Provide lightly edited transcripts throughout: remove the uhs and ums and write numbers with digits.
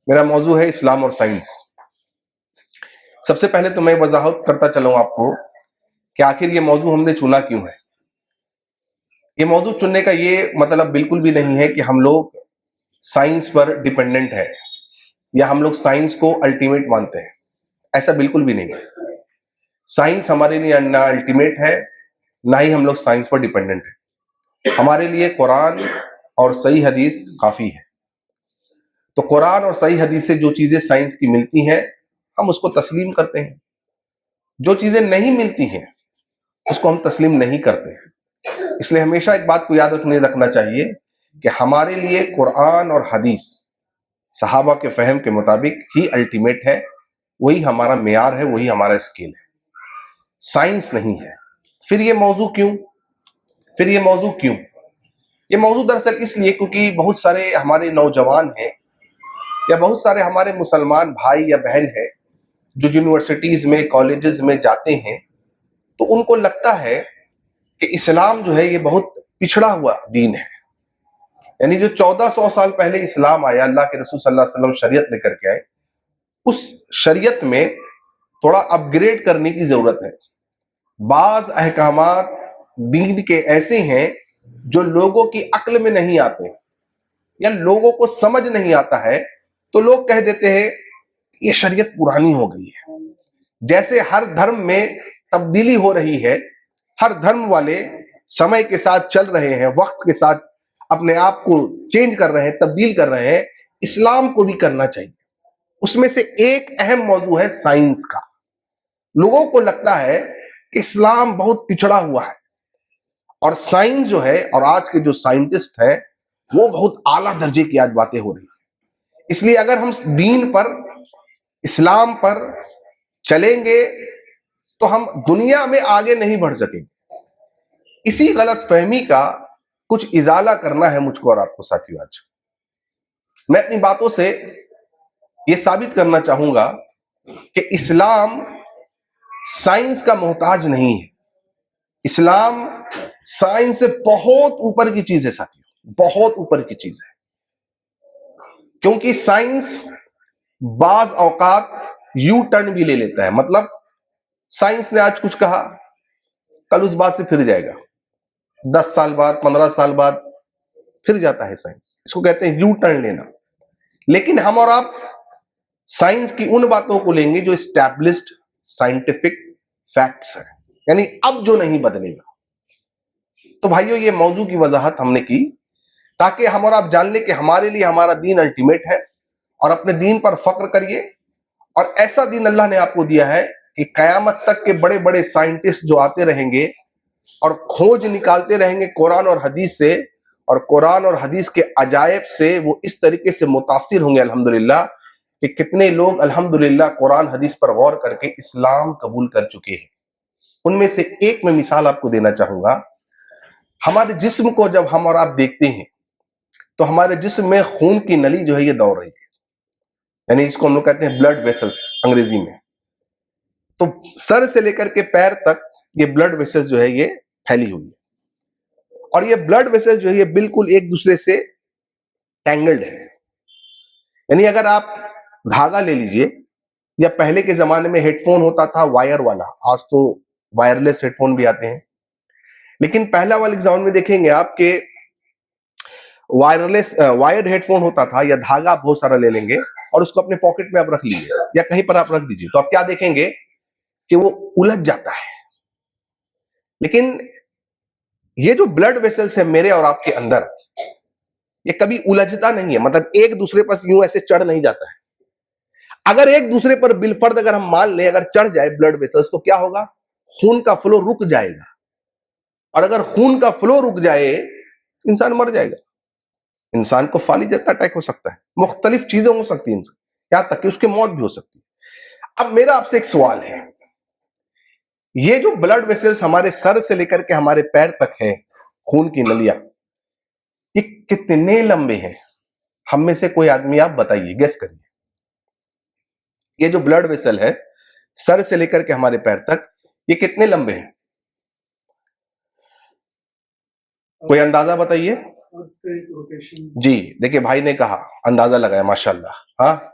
मेरा मौजू है इस्लाम और साइंस। सबसे पहले तो मैं वजाहत करता चलूं आपको कि आखिर ये मौजू हमने चुना क्यों है। ये मौजू चुनने का ये मतलब बिल्कुल भी नहीं है कि हम लोग साइंस पर डिपेंडेंट है या हम लोग साइंस को अल्टीमेट मानते हैं। ऐसा बिल्कुल भी नहीं है। साइंस हमारे लिए ना अल्टीमेट है, ना ही हम लोग साइंस पर डिपेंडेंट है। हमारे लिए कुरान और सही हदीस काफी है। तो कुरान और सही हदीस से जो चीजें साइंस की मिलती हैं, हम उसको तस्लीम करते हैं। जो चीजें नहीं मिलती हैं, उसको हम तस्लीम नहीं करते। इसलिए हमेशा एक बात को याद रखना चाहिए कि हमारे लिए कुरान और हदीस सहाबा के फहम के मुताबिक ही अल्टीमेट है। वही हमारा मेयार है, वही हमारा स्केल है, साइंस नहीं है। फिर ये मौजू क्यों? ये मौजू दरअसल इसलिए क्योंकि बहुत सारे हमारे नौजवान हैं या बहुत सारे हमारे मुसलमान भाई या बहन हैं जो यूनिवर्सिटीज में, कॉलेजेस में जाते हैं, तो उनको लगता है कि इस्लाम जो है ये बहुत पिछड़ा हुआ दीन है। यानी जो 1400 साल पहले इस्लाम आया, अल्लाह के रसूल सल्लल्लाहु अलैहि वसल्लम शरीयत लेकर के आए, उस शरीयत में थोड़ा अपग्रेड करने की जरूरत है। बाज अहकामात दीन के ऐसे हैं जो लोगों की अक्ल में नहीं आते या लोगों को समझ नहीं आता है, तो लोग कह देते हैं ये शरीयत पुरानी हो गई है। जैसे हर धर्म में तब्दीली हो रही है, हर धर्म वाले समय के साथ चल रहे हैं, वक्त के साथ अपने आप को चेंज कर रहे हैं, तब्दील कर रहे हैं, इस्लाम को भी करना चाहिए। उसमें से एक अहम मौजू है साइंस का। लोगों को लगता है कि इस्लाम बहुत पिछड़ा हुआ है और साइंस जो है और आज के जो साइंटिस्ट हैं वो बहुत आला दर्जे की आज बातें हो रही है। इसलिए अगर हम दीन पर, इस्लाम पर चलेंगे तो हम दुनिया में आगे नहीं बढ़ सकेंगे। इसी गलत फहमी का कुछ इजाला करना है मुझको और आपको साथियों। आज मैं अपनी बातों से यह साबित करना चाहूंगा कि इस्लाम साइंस का मोहताज नहीं है। इस्लाम साइंस से बहुत ऊपर की चीज है साथियों, बहुत ऊपर की चीज है। क्योंकि साइंस बाज औकात यू टर्न भी ले लेता है। मतलब साइंस ने आज कुछ कहा, कल उस बात से फिर जाएगा, 10 साल बाद, 15 साल बाद फिर जाता है साइंस। इसको कहते हैं यू टर्न लेना। लेकिन हम और आप साइंस की उन बातों को लेंगे जो एस्टैब्लिश्ड साइंटिफिक फैक्ट्स हैं, यानी अब जो नहीं बदलेगा। तो भाइयों, ये मौजू की वजाहत हमने की ताकि हम और आप जान लें कि हमारे लिए हमारा दीन अल्टीमेट है और अपने दीन पर फक्र करिए। और ऐसा दीन अल्लाह ने आपको दिया है कि कयामत तक के बड़े बड़े साइंटिस्ट जो आते रहेंगे और खोज निकालते रहेंगे कुरान और हदीस से, और कुरान और हदीस के अजायब से वो इस तरीके से मुतासिर होंगे अल्हम्दुलिल्लाह कि कितने लोग अल्हम्दुलिल्लाह कुरान हदीस पर गौर करके इस्लाम कबूल कर चुके हैं। उनमें से एक मैं मिसाल आपको देना चाहूंगा। हमारे जिस्म को जब हम और आप देखते हैं तो हमारे जिस्म में खून की नली जो है ये दौड़ रही है, यानी इसको हम लोग कहते हैं ब्लड वेसल्स अंग्रेजी में। तो सर से लेकर के पैर तक ये ब्लड वेसल्स जो है ये फैली हुई है, और ये ब्लड वेसल्स जो है ये बिल्कुल एक दूसरे से टैंगल्ड है। यानी अगर आप धागा ले लीजिए, या पहले के जमाने में हेडफोन होता था वायर वाला, आज तो वायरलेस हेडफोन भी आते हैं, लेकिन पहला वाले एग्जाम में देखेंगे आपके वायरलेस वायर्ड हेडफोन होता था, या धागा बहुत सारा ले लेंगे और उसको अपने पॉकेट में आप रख लीजिए या कहीं पर आप रख दीजिए, तो आप क्या देखेंगे कि वो उलझ जाता है। लेकिन ये जो ब्लड वेसल्स है मेरे और आपके अंदर, ये कभी उलझता नहीं है। मतलब एक दूसरे पर यूं ऐसे चढ़ नहीं जाता है। अगर एक दूसरे पर बिलफर्द अगर हम मान लें अगर चढ़ जाए ब्लड वेसल्स, तो क्या होगा? खून का फ्लो रुक जाएगा, और अगर खून का फ्लो रुक जाए इंसान मर जाएगा। इंसान को फालिज अटैक हो सकता है, मुख्तलिफ चीजें हो सकती हैं, यहां तक कि उसकी मौत भी हो सकती है। अब मेरा आपसे एक सवाल है, ये जो ब्लड वेसल्स हमारे सर से लेकर के हमारे पैर तक है, खून की नलियां, ये कितने लंबे हैं? हम में से कोई आदमी आप बताइए, गेस करिए। ये जो ब्लड वेसल है सर से लेकर के हमारे पैर तक, ये कितने लंबे हैं? कोई अंदाजा बताइए। जी, देखिए भाई ने कहा, अंदाजा लगाया, माशाल्लाह। हाँ,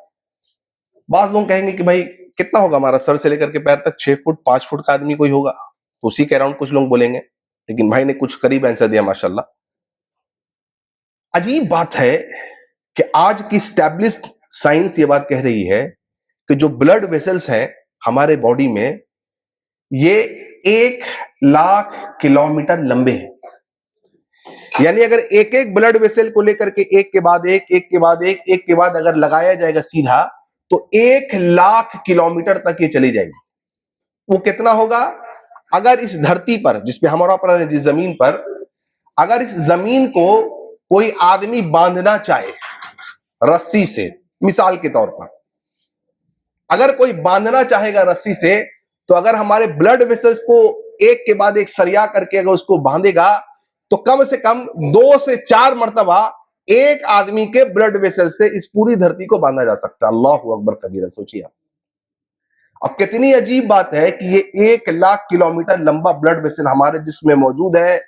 बाज लोग कहेंगे कि भाई कितना होगा हमारा, सर से लेकर के पैर तक 6 फुट 5 फुट का आदमी कोई होगा, तो उसी के अराउंड कुछ लोग बोलेंगे। लेकिन भाई ने कुछ करीब आंसर दिया माशाल्लाह। अजीब बात है कि आज की स्टैब्लिश्ड साइंस ये बात कह रही है कि जो ब्लड वेसल्स हैं हमारे बॉडी में, ये 1 लाख किलोमीटर लंबे हैं। यानी अगर एक एक ब्लड वेसल को लेकर के एक के बाद एक के बाद एक के बाद अगर लगाया जाएगा सीधा, तो 1 लाख किलोमीटर तक ये चली जाएगी। वो कितना होगा? अगर इस धरती पर, जिसपे हमारा पर, जिस जमीन पर, अगर इस जमीन को कोई आदमी बांधना चाहे रस्सी से, मिसाल के तौर पर अगर कोई बांधना चाहेगा रस्सी से, तो अगर हमारे ब्लड वेसल्स को एक के बाद एक सरिया करके अगर उसको बांधेगा, तो कम से कम 2 से 4 मर्तबा एक आदमी के ब्लड वेसल से इस पूरी धरती को बांधा जा सकता है। अल्लाहु अकबर कबीरा। सोचिए अब कितनी अजीब बात है कि ये 1 लाख किलोमीटर लंबा ब्लड वेसल हमारे जिस्म में मौजूद है।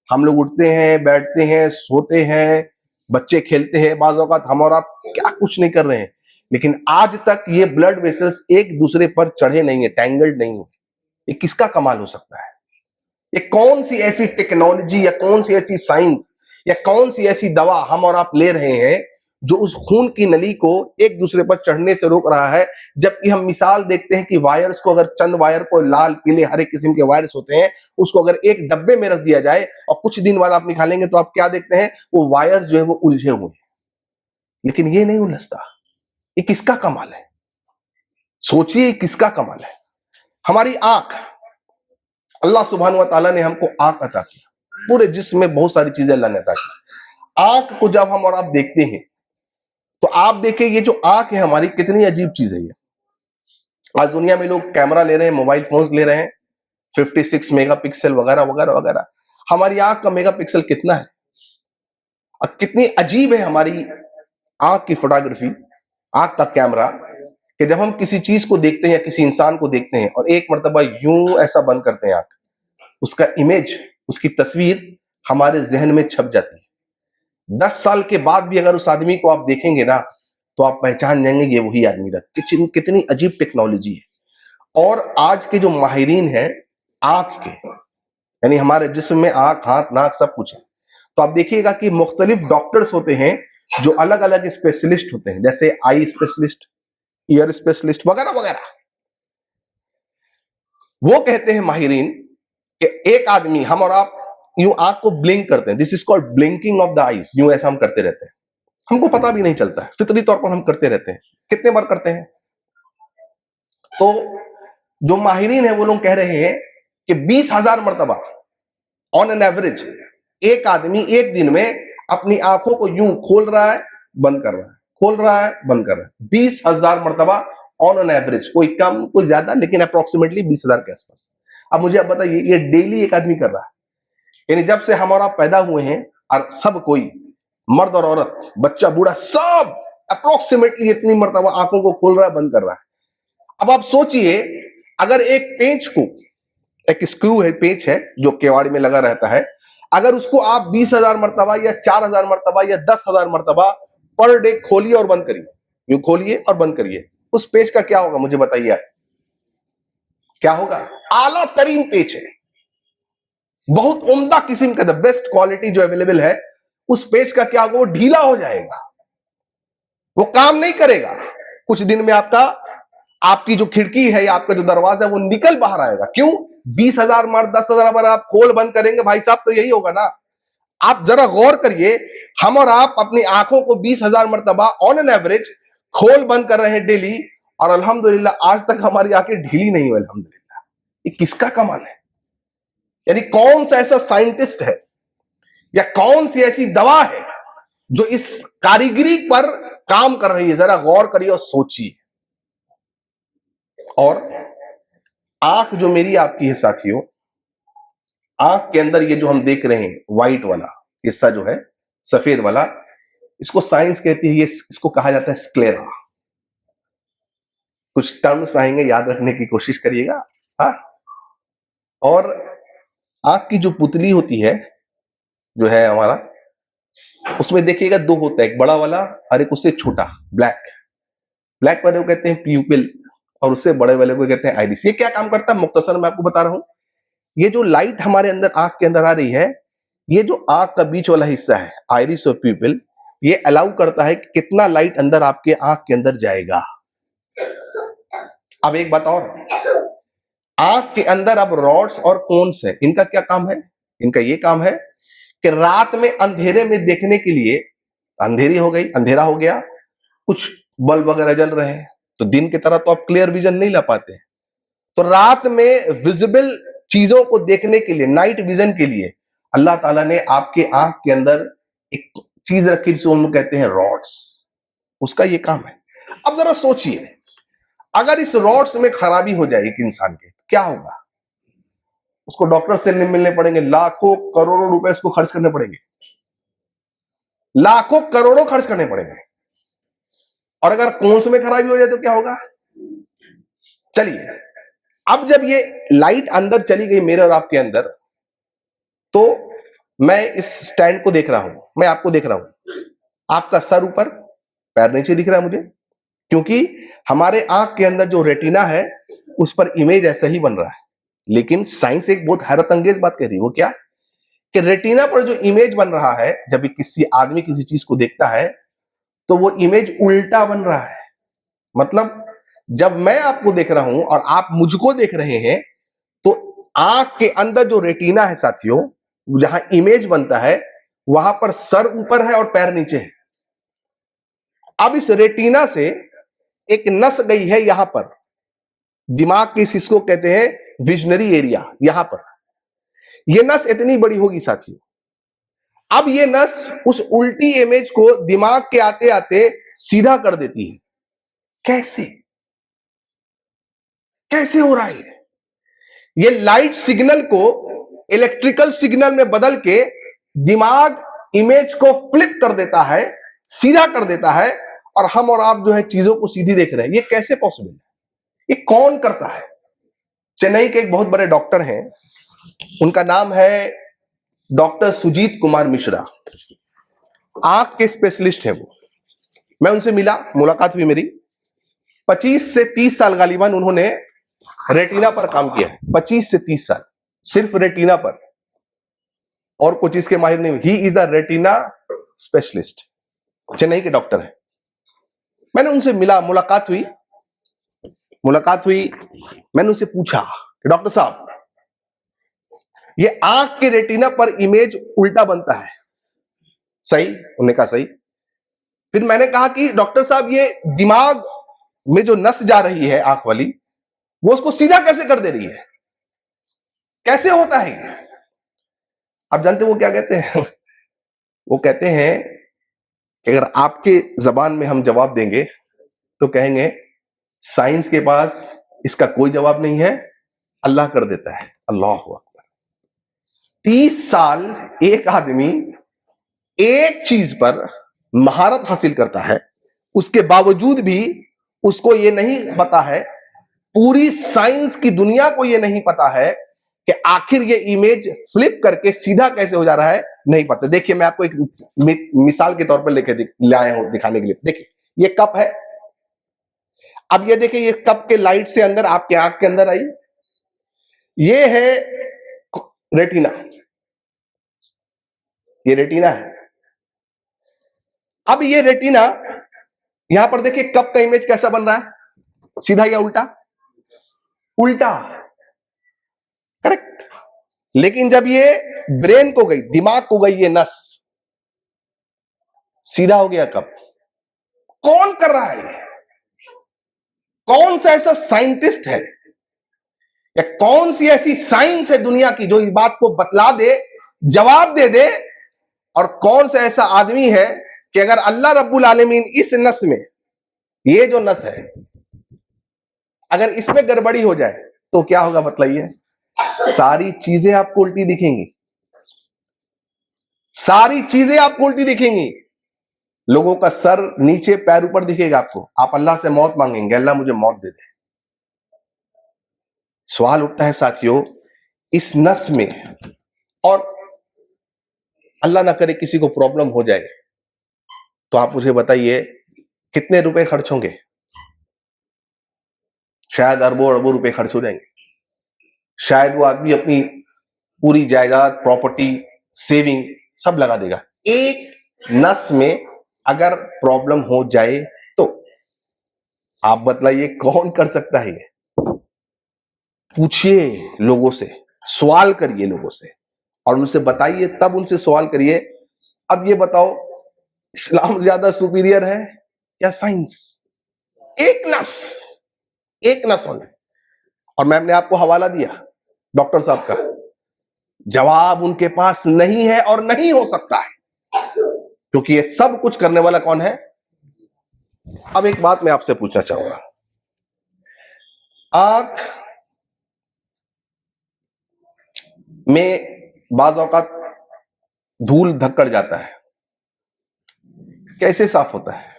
हम लोग उठते हैं, बैठते हैं, सोते हैं, बच्चे खेलते हैं, बाज़ औक़ात हम और आप क्या कुछ नहीं कर रहे हैं, लेकिन आज तक ये ब्लड वेसल्स एक दूसरे पर चढ़े नहीं है, टैंगल्ड नहीं है। ये किसका कमाल हो सकता है? ये कौन सी ऐसी टेक्नोलॉजी या कौन सी ऐसी साइंस या कौन सी ऐसी दवा हम और आप ले रहे हैं जो उस खून की नली को एक दूसरे पर चढ़ने से रोक रहा है? जबकि हम मिसाल देखते हैं कि वायर्स को, अगर चंद वायर को, लाल पीले हरे किस्म के वायर्स होते हैं, उसको अगर एक डब्बे में रख दिया जाए और कुछ दिन बाद आप निकालेंगे तो आप क्या देखते हैं? वो वायर जो है वो उलझे हुए हैं। लेकिन ये नहीं उलझता। ये किसका कमाल है? सोचिए किसका कमाल है? हमारी आंख, अल्लाह सुब्हानहू व तआला ने हमको आंख अता किया, पूरे जिस्म में बहुत सारी चीजें अल्लाह ने अता की। आंख को जब हम और आप देखते हैं तो आप देखें ये जो आंख है हमारी, कितनी अजीब चीज है ये। आज दुनिया में लोग कैमरा ले रहे हैं, मोबाइल फोन्स ले रहे हैं, 56 मेगापिक्सल वगैरह वगैरह वगैरह। हमारी आंख का मेगापिक्सल कितना है? अब कितनी अजीब है हमारी आंख की फोटोग्राफी, आंख का कैमरा, कि जब हम किसी चीज को देखते हैं या किसी इंसान को देखते हैं और एक मर्तबा यूं ऐसा बंद करते हैं आंख, उसका इमेज, उसकी तस्वीर हमारे जहन में छप जाती है। 10 साल के बाद भी अगर उस आदमी को आप देखेंगे ना, तो आप पहचान जाएंगे ये वही आदमी था। कितनी अजीब टेक्नोलॉजी है। और आज के जो माहिरीन हैं आंख के, यानी हमारे जिस्म में आंख, हाथ, नाक सब कुछ है, तो आप देखिएगा कि मुख्तलिफ डॉक्टर्स होते हैं जो अलग अलग स्पेशलिस्ट होते हैं, जैसे आई स्पेशलिस्ट, ईयर स्पेशलिस्ट वगैरह वगैरह। वो कहते हैं माहिरीन कि एक आदमी, हम और आप यूं आंख को ब्लिंक करते हैं, this is called blinking of the eyes. यूं ऐसा हम करते रहते हैं, हमको पता भी नहीं चलता है, फितरी तौर पर हम करते रहते हैं। कितने बार करते हैं? तो जो माहिरीन है वो लोग कह रहे हैं कि 20,000 मर्तबा ऑन एन एवरेज एक आदमी एक दिन में अपनी आंखों को यूं खोल रहा है, बंद कर रहा है, खोल रहा है, बंद कर रहा है। 20,000 मर्तबा ऑन एन एवरेज, कोई कम कोई ज्यादा, लेकिन अप्रोक्सीमेटली 20,000 के आसपास। अब मुझे आप बताइए, ये डेली एक आदमी कर रहा है। यानी जब से हम और आप पैदा हुए हैं, और सब कोई, मर्द और औरत, बच्चा बूढ़ा, सब अप्रोक्सीमेटली इतनी मर्तबा आंखों को खोल रहा है, बंद कर रहा है। अब आप सोचिए, अगर एक पेंच को, एक स्क्रू है, पेंच है जो केवाड़ी में लगा रहता है, अगर उसको आप 20,000 मर्तबा या 4,000 मर्तबा या 10,000 मर्तबा पर डे खोलिए और बंद करिए, यूं खोलिए और बंद करिए, उस पेच का क्या होगा? मुझे बताइए क्या होगा? आला तरीन पेच है, बहुत उम्दा किस्म का, द बेस्ट क्वालिटी जो अवेलेबल है, उस पेच का क्या होगा? वो ढीला हो जाएगा, वो काम नहीं करेगा। कुछ दिन में आपकी जो खिड़की है या आपका जो दरवाजा है वो निकल बाहर आएगा। क्यों? 20,000 मार 10,000 बार आप खोल बंद करेंगे भाई साहब, तो यही होगा ना। आप जरा गौर करिए, हम और आप अपनी आंखों को 20,000 मर्तबा ऑन एन एवरेज खोल बंद कर रहे हैं डेली, और अल्हम्दुलिल्लाह आज तक हमारी आंखें ढीली नहीं हुई। अल्हम्दुलिल्लाह, ये किसका कमाल है? यानी कौन सा ऐसा साइंटिस्ट है या कौन सी ऐसी दवा है जो इस कारीगरी पर काम कर रही है? जरा गौर करिए और सोचिए। और आंख जो मेरी आपकी है साथियों, आंख के अंदर ये जो हम देख रहे हैं व्हाइट वाला हिस्सा जो है, सफेद वाला, इसको साइंस कहती है, ये इसको कहा जाता है स्क्लेरा। कुछ टर्म्स आएंगे, याद रखने की कोशिश करिएगा। हाँ, और आंख की जो पुतली होती है, जो है हमारा, उसमें देखिएगा 2 होता है, एक बड़ा वाला और एक उससे छोटा, ब्लैक। ब्लैक वाले को कहते हैं प्यूपिल और उससे बड़े वाले को कहते हैं आइरिस। ये क्या काम करता है मुख्तसर मैं आपको बता रहा हूं। ये जो लाइट हमारे अंदर आंख के अंदर आ रही है, ये जो आंख का बीच वाला हिस्सा है आइरिस और प्यूपिल, ये अलाउ करता है कि कितना लाइट अंदर आपके आंख के अंदर जाएगा। अब एक बात और, आंख के अंदर अब रॉड्स और कोन्स है, इनका क्या काम है? इनका ये काम है कि रात में अंधेरे में देखने के लिए, अंधेरी हो गई, अंधेरा हो गया, कुछ बल्ब वगैरह जल रहे हैं, तो दिन की तरह तो आप क्लियर विजन नहीं ला पाते, तो रात में विजिबल चीजों को देखने के लिए, नाइट विजन के लिए अल्लाह ताला ने आपके आंख के अंदर एक चीज रखी जिसे हम कहते हैं रॉड्स, उसका ये काम है। अब जरा सोचिए, अगर इस रॉड्स में खराबी हो जाए एक इंसान के, तो क्या होगा? उसको डॉक्टर से नहीं मिलने पड़ेंगे, लाखों करोड़ों रुपए उसको खर्च करने पड़ेंगे, लाखों करोड़ों खर्च करने पड़ेंगे। और अगर कोन्स में खराबी हो जाए तो क्या होगा? चलिए, अब जब ये लाइट अंदर चली गई मेरे और आपके अंदर, तो मैं इस स्टैंड को देख रहा हूं, मैं आपको देख रहा हूं, आपका सर ऊपर पैर नीचे दिख रहा है मुझे, क्योंकि हमारे आंख के अंदर जो रेटिना है उस पर इमेज ऐसा ही बन रहा है। लेकिन साइंस एक बहुत हैरत अंगेज बात कह रही है, वो क्या कि रेटिना पर जो इमेज बन रहा है, जब किसी आदमी किसी चीज को देखता है तो वो इमेज उल्टा बन रहा है। मतलब जब मैं आपको देख रहा हूं और आप मुझको देख रहे हैं, तो आंख के अंदर जो रेटिना है साथियों, जहां इमेज बनता है, वहां पर सर ऊपर है और पैर नीचे है। अब इस रेटिना से एक नस गई है यहां पर, दिमाग की, इसको कहते हैं विजनरी एरिया, यहां पर यह नस इतनी बड़ी होगी साथियों। अब यह नस उस उल्टी इमेज को दिमाग के आते आते सीधा कर देती है। कैसे कैसे हो रहा है? ये लाइट सिग्नल को इलेक्ट्रिकल सिग्नल में बदल के दिमाग इमेज को फ्लिप कर देता है, सीधा कर देता है, और हम और आप जो है चीजों को सीधी देख रहे हैं। ये कैसे पॉसिबल है? ये कौन करता है? चेन्नई के एक बहुत बड़े डॉक्टर हैं, उनका नाम है डॉक्टर सुजीत कुमार मिश्रा, आंख के स्पेशलिस्ट हैं वो। मैं उनसे मिला, मुलाकात हुई मेरी। 25 से 30 साल गालिबन उन्होंने रेटिना पर काम किया है, 25 से 30 साल सिर्फ रेटिना पर, और कुछ इसके माहिर नहीं। He is a retina specialist, Chennai के डॉक्टर है। मैंने उनसे मिला, मुलाकात हुई। मैंने उनसे पूछा कि डॉक्टर साहब, ये आंख के रेटिना पर इमेज उल्टा बनता है, सही? उन्होंने कहा सही। फिर मैंने कहा कि डॉक्टर साहब, ये दिमाग में जो नस जा रही है आंख वाली, वो उसको सीधा कैसे कर दे रही है? कैसे होता है ये? आप जानते वो क्या कहते हैं? वो कहते हैं कि अगर आपके जबान में हम जवाब देंगे तो कहेंगे साइंस के पास इसका कोई जवाब नहीं है, अल्लाह कर देता है। अल्लाह अकबर। 30 साल एक आदमी एक चीज पर महारत हासिल करता है, उसके बावजूद भी उसको ये नहीं पता है, पूरी साइंस की दुनिया को ये नहीं पता है कि आखिर ये इमेज फ्लिप करके सीधा कैसे हो जा रहा है, नहीं पता। देखिए, मैं आपको एक मिसाल के तौर पर लेके लाया हूं दिखाने के लिए। देखिए, ये कप है। अब ये देखिए, ये कप के लाइट से अंदर आपके आंख के अंदर आई, ये है रेटिना, ये रेटिना है। अब ये रेटिना, यहां पर देखिए कप का इमेज कैसा बन रहा है, सीधा या उल्टा? उल्टा, करेक्ट। लेकिन जब ये ब्रेन को गई, दिमाग को गई ये नस, सीधा हो गया कप। कौन कर रहा है? कौन सा ऐसा साइंटिस्ट है या कौन सी ऐसी साइंस है दुनिया की जो इस बात को बतला दे, जवाब दे दे? और कौन सा ऐसा आदमी है कि अगर अल्लाह रब्बुल आलमीन इस नस में, ये जो नस है, अगर इसमें गड़बड़ी हो जाए तो क्या होगा बतलाइए? सारी चीजें आपको उल्टी दिखेंगी, सारी चीजें आपको उल्टी दिखेंगी। लोगों का सर नीचे पैर ऊपर दिखेगा आपको। आप अल्लाह से मौत मांगेंगे, अल्लाह मुझे मौत दे दे। सवाल उठता है साथियों, इस नस में, और अल्लाह ना करे किसी को प्रॉब्लम हो जाए, तो आप मुझे बताइए कितने रुपए खर्च होंगे? शायद अरबों अरबों रुपए खर्च हो जाएंगे। शायद वो आदमी अपनी पूरी जायदाद, प्रॉपर्टी, सेविंग सब लगा देगा। एक नस में अगर प्रॉब्लम हो जाए तो आप बतलाइए कौन कर सकता है ये? पूछिए लोगों से, सवाल करिए लोगों से और उनसे बताइए, तब उनसे सवाल करिए। अब ये बताओ, इस्लाम ज्यादा सुपीरियर है या साइंस? एक नस होने। और मैंने आपको हवाला दिया डॉक्टर साहब का, जवाब उनके पास नहीं है और नहीं हो सकता है, क्योंकि ये सब कुछ करने वाला कौन है? अब एक बात मैं आपसे पूछना चाहूंगा, आंख में बाज़ औक़ात धूल धक्कड़ जाता है, कैसे साफ होता है?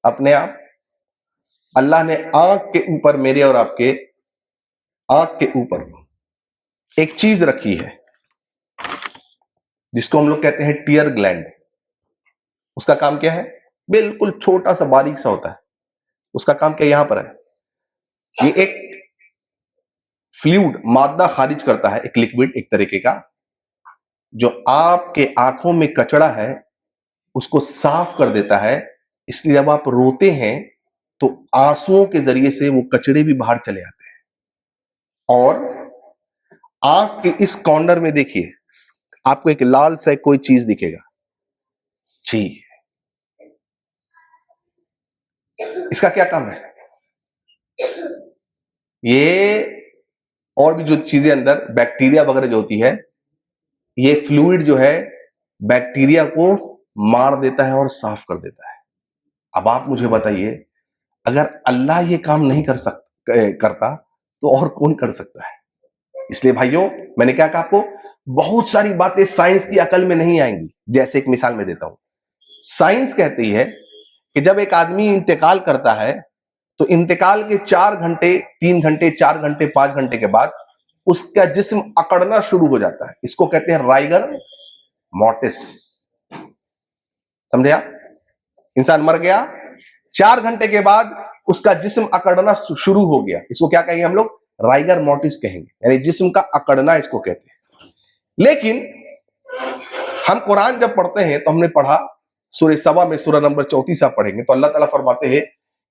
अपने आप। अल्लाह ने आंख के ऊपर, मेरे और आपके आंख के ऊपर एक चीज रखी है जिसको हम लोग कहते हैं टीयर ग्लैंड। उसका काम क्या है? बिल्कुल छोटा सा बारीक सा होता है। उसका काम क्या यहां पर है? ये एक फ्लूइड, मादा खारिज करता है, एक लिक्विड एक तरीके का, जो आपके आंखों में कचरा है उसको साफ कर देता है। इसलिए जब आप रोते हैं तो आंसुओं के जरिए से वो कचरे भी बाहर चले आते हैं। और आंख के इस कॉर्नर में देखिए, आपको एक लाल सा कोई चीज दिखेगा जी, इसका क्या काम है? ये और भी जो चीजें अंदर बैक्टीरिया वगैरह जो होती है, ये फ्लूइड जो है बैक्टीरिया को मार देता है और साफ कर देता है। अब आप मुझे बताइए, अगर अल्लाह ये काम नहीं करता तो और कौन कर सकता है? इसलिए भाइयों, मैंने क्या कहा आपको, बहुत सारी बातें साइंस की अकल में नहीं आएंगी। जैसे एक मिसाल मैं देता हूं, साइंस कहती है कि जब एक आदमी इंतकाल करता है तो इंतकाल के 4 घंटे, 3 घंटे, 4 घंटे, 5 घंटे के बाद उसका जिस्म अकड़ना शुरू हो जाता है। इसको कहते हैं राइगर मोर्टिस। समझे आप? इंसान मर गया, 4 घंटे के बाद उसका जिस्म अकड़ना शुरू हो गया, इसको क्या कहेंगे हम लोग? राइगर मोर्टिस कहेंगे, यानी जिस्म का अकड़ना इसको कहते हैं। लेकिन हम कुरान जब पढ़ते हैं तो हमने पढ़ा सूरह सबा में, सूरह नंबर 34 आप पढ़ेंगे तो अल्लाह ताला फरमाते हैं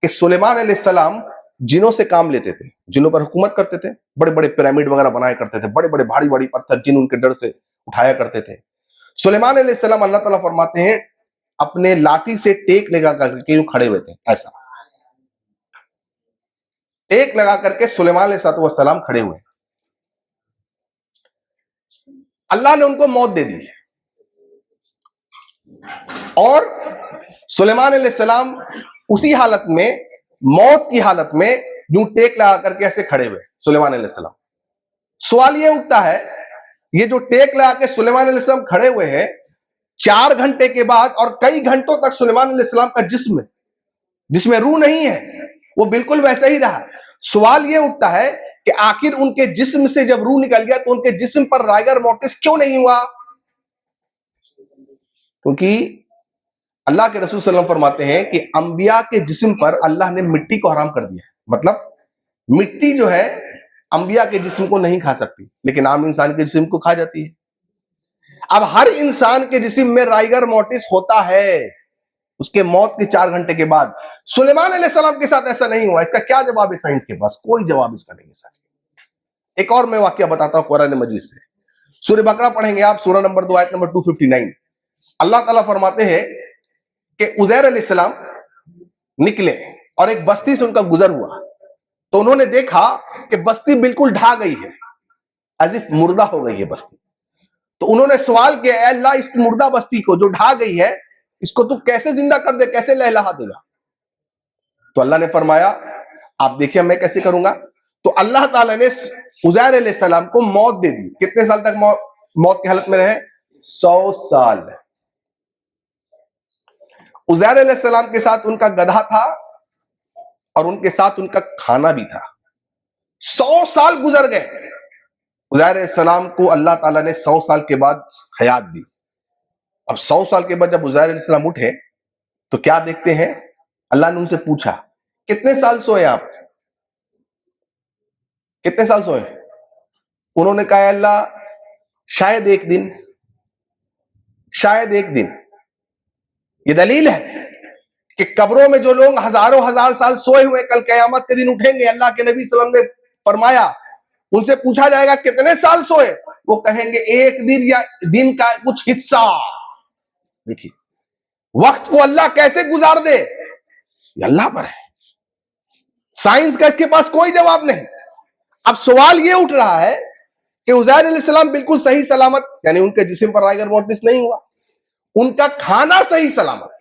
कि सुलेमान अलैहिस्सलाम जिनों से काम लेते थे, जिनों पर हुकूमत करते थे, बड़े बड़े पिरामिड वगैरह बनाया करते थे, बड़े बड़े भारी भारी पत्थर जिन उनके डर से उठाया करते थे। सुलेमान अलैहिस्सलाम, अल्लाह ताला फरमाते हैं, अपने लाठी से टेक लगा करके यूं खड़े हुए थे, ऐसा टेक लगा करके सुलेमान अलैहिस्सलाम खड़े हुए। अल्लाह ने उनको मौत दे दी और सुलेमान अलैहिस्सलाम उसी हालत में, मौत की हालत में यूं टेक लगा करके ऐसे खड़े हुए सुलेमान अलैहिस्सलाम। सवाल ये उठता है, ये जो टेक लगा के सुलेमान अलैहिस्सलाम खड़े हुए हैं, 4 घंटे के बाद और कई घंटों तक सुलेमान अलैहिस्सलाम का जिस्म, जिसमें रूह नहीं है, वो बिल्कुल वैसा ही रहा। सवाल ये उठता है कि आखिर उनके जिस्म से जब रूह निकल गया तो उनके जिस्म पर राइगर मोर्टिस क्यों नहीं हुआ? क्योंकि अल्लाह के रसूल सल्लल्लाहु अलैहि वसल्लम फरमाते हैं कि अंबिया के जिस्म पर अल्लाह ने मिट्टी को हराम कर दिया है। मतलब मिट्टी जो है अंबिया के जिस्म को नहीं खा सकती, लेकिन आम इंसान के जिस्म को खा जाती है। अब हर इंसान के जिस्म में राइगर मोर्टिस होता है उसके मौत के 4 घंटे के बाद। सुलेमान अलैहिस्सलाम के साथ ऐसा नहीं हुआ। इसका क्या जवाब है साइंस के पास? कोई जवाब इसका नहीं है साथी। एक और मैं वाकया बताता हूं कुरान मजीद से। सूरह बकरा पढ़ेंगे आप, सूरह नंबर 2 आयत नंबर 259। अल्लाह ताला फरमाते हैं कि उज़ैर अलैहिस्सलाम निकले और एक बस्ती से उनका गुजर हुआ, तो उन्होंने देखा कि बस्ती बिल्कुल ढा गई है, एज़ इफ मुर्दा हो गई है बस्ती। तो उन्होंने सवाल किया, अल्लाह, इस मुर्दा बस्ती को जो ढा गई है, इसको तू कैसे जिंदा कर दे, कैसे लहलहा देगा? तो अल्लाह ने फरमाया, आप देखिए मैं कैसे करूंगा। तो अल्लाह ताला ने उज़ैर अलैहिस्सलाम को मौत दे दी। कितने साल तक मौत की हालत में रहे? 100 साल। उज़ैर अलैहिस्सलाम के साथ उनका गधा था और उनके साथ उनका खाना भी था। 100 साल गुजर गए। उज़ैर अलैहिस्सलाम को अल्लाह ताला ने 100 साल के बाद हयात दी। अब 100 साल के बाद जब उज़ैर अलैहिस्सलाम उठे तो क्या देखते हैं? अल्लाह ने उनसे पूछा, कितने साल सोए आप? कितने साल सोए? उन्होंने कहा अल्लाह शायद एक दिन, शायद एक दिन। ये दलील है कि कब्रों में जो लोग हजारों हजार साल सोए हुए कल कयामत के दिन उठेंगे। अल्लाह के नबी सल्लल्लाहु अलैहि वसल्लम ने फरमाया, उनसे पूछा जाएगा कितने साल सोए, वो कहेंगे एक दिन या दिन का कुछ हिस्सा। देखिए वक्त को अल्लाह कैसे गुजार दे, ये अल्लाह पर है। साइंस का इसके पास कोई जवाब नहीं। अब सवाल ये उठ रहा है कि उज़ैर अलैहिस्सलाम बिल्कुल सही सलामत, यानी उनके जिस्म पर राइगर मोटिस नहीं हुआ, उनका खाना सही सलामत।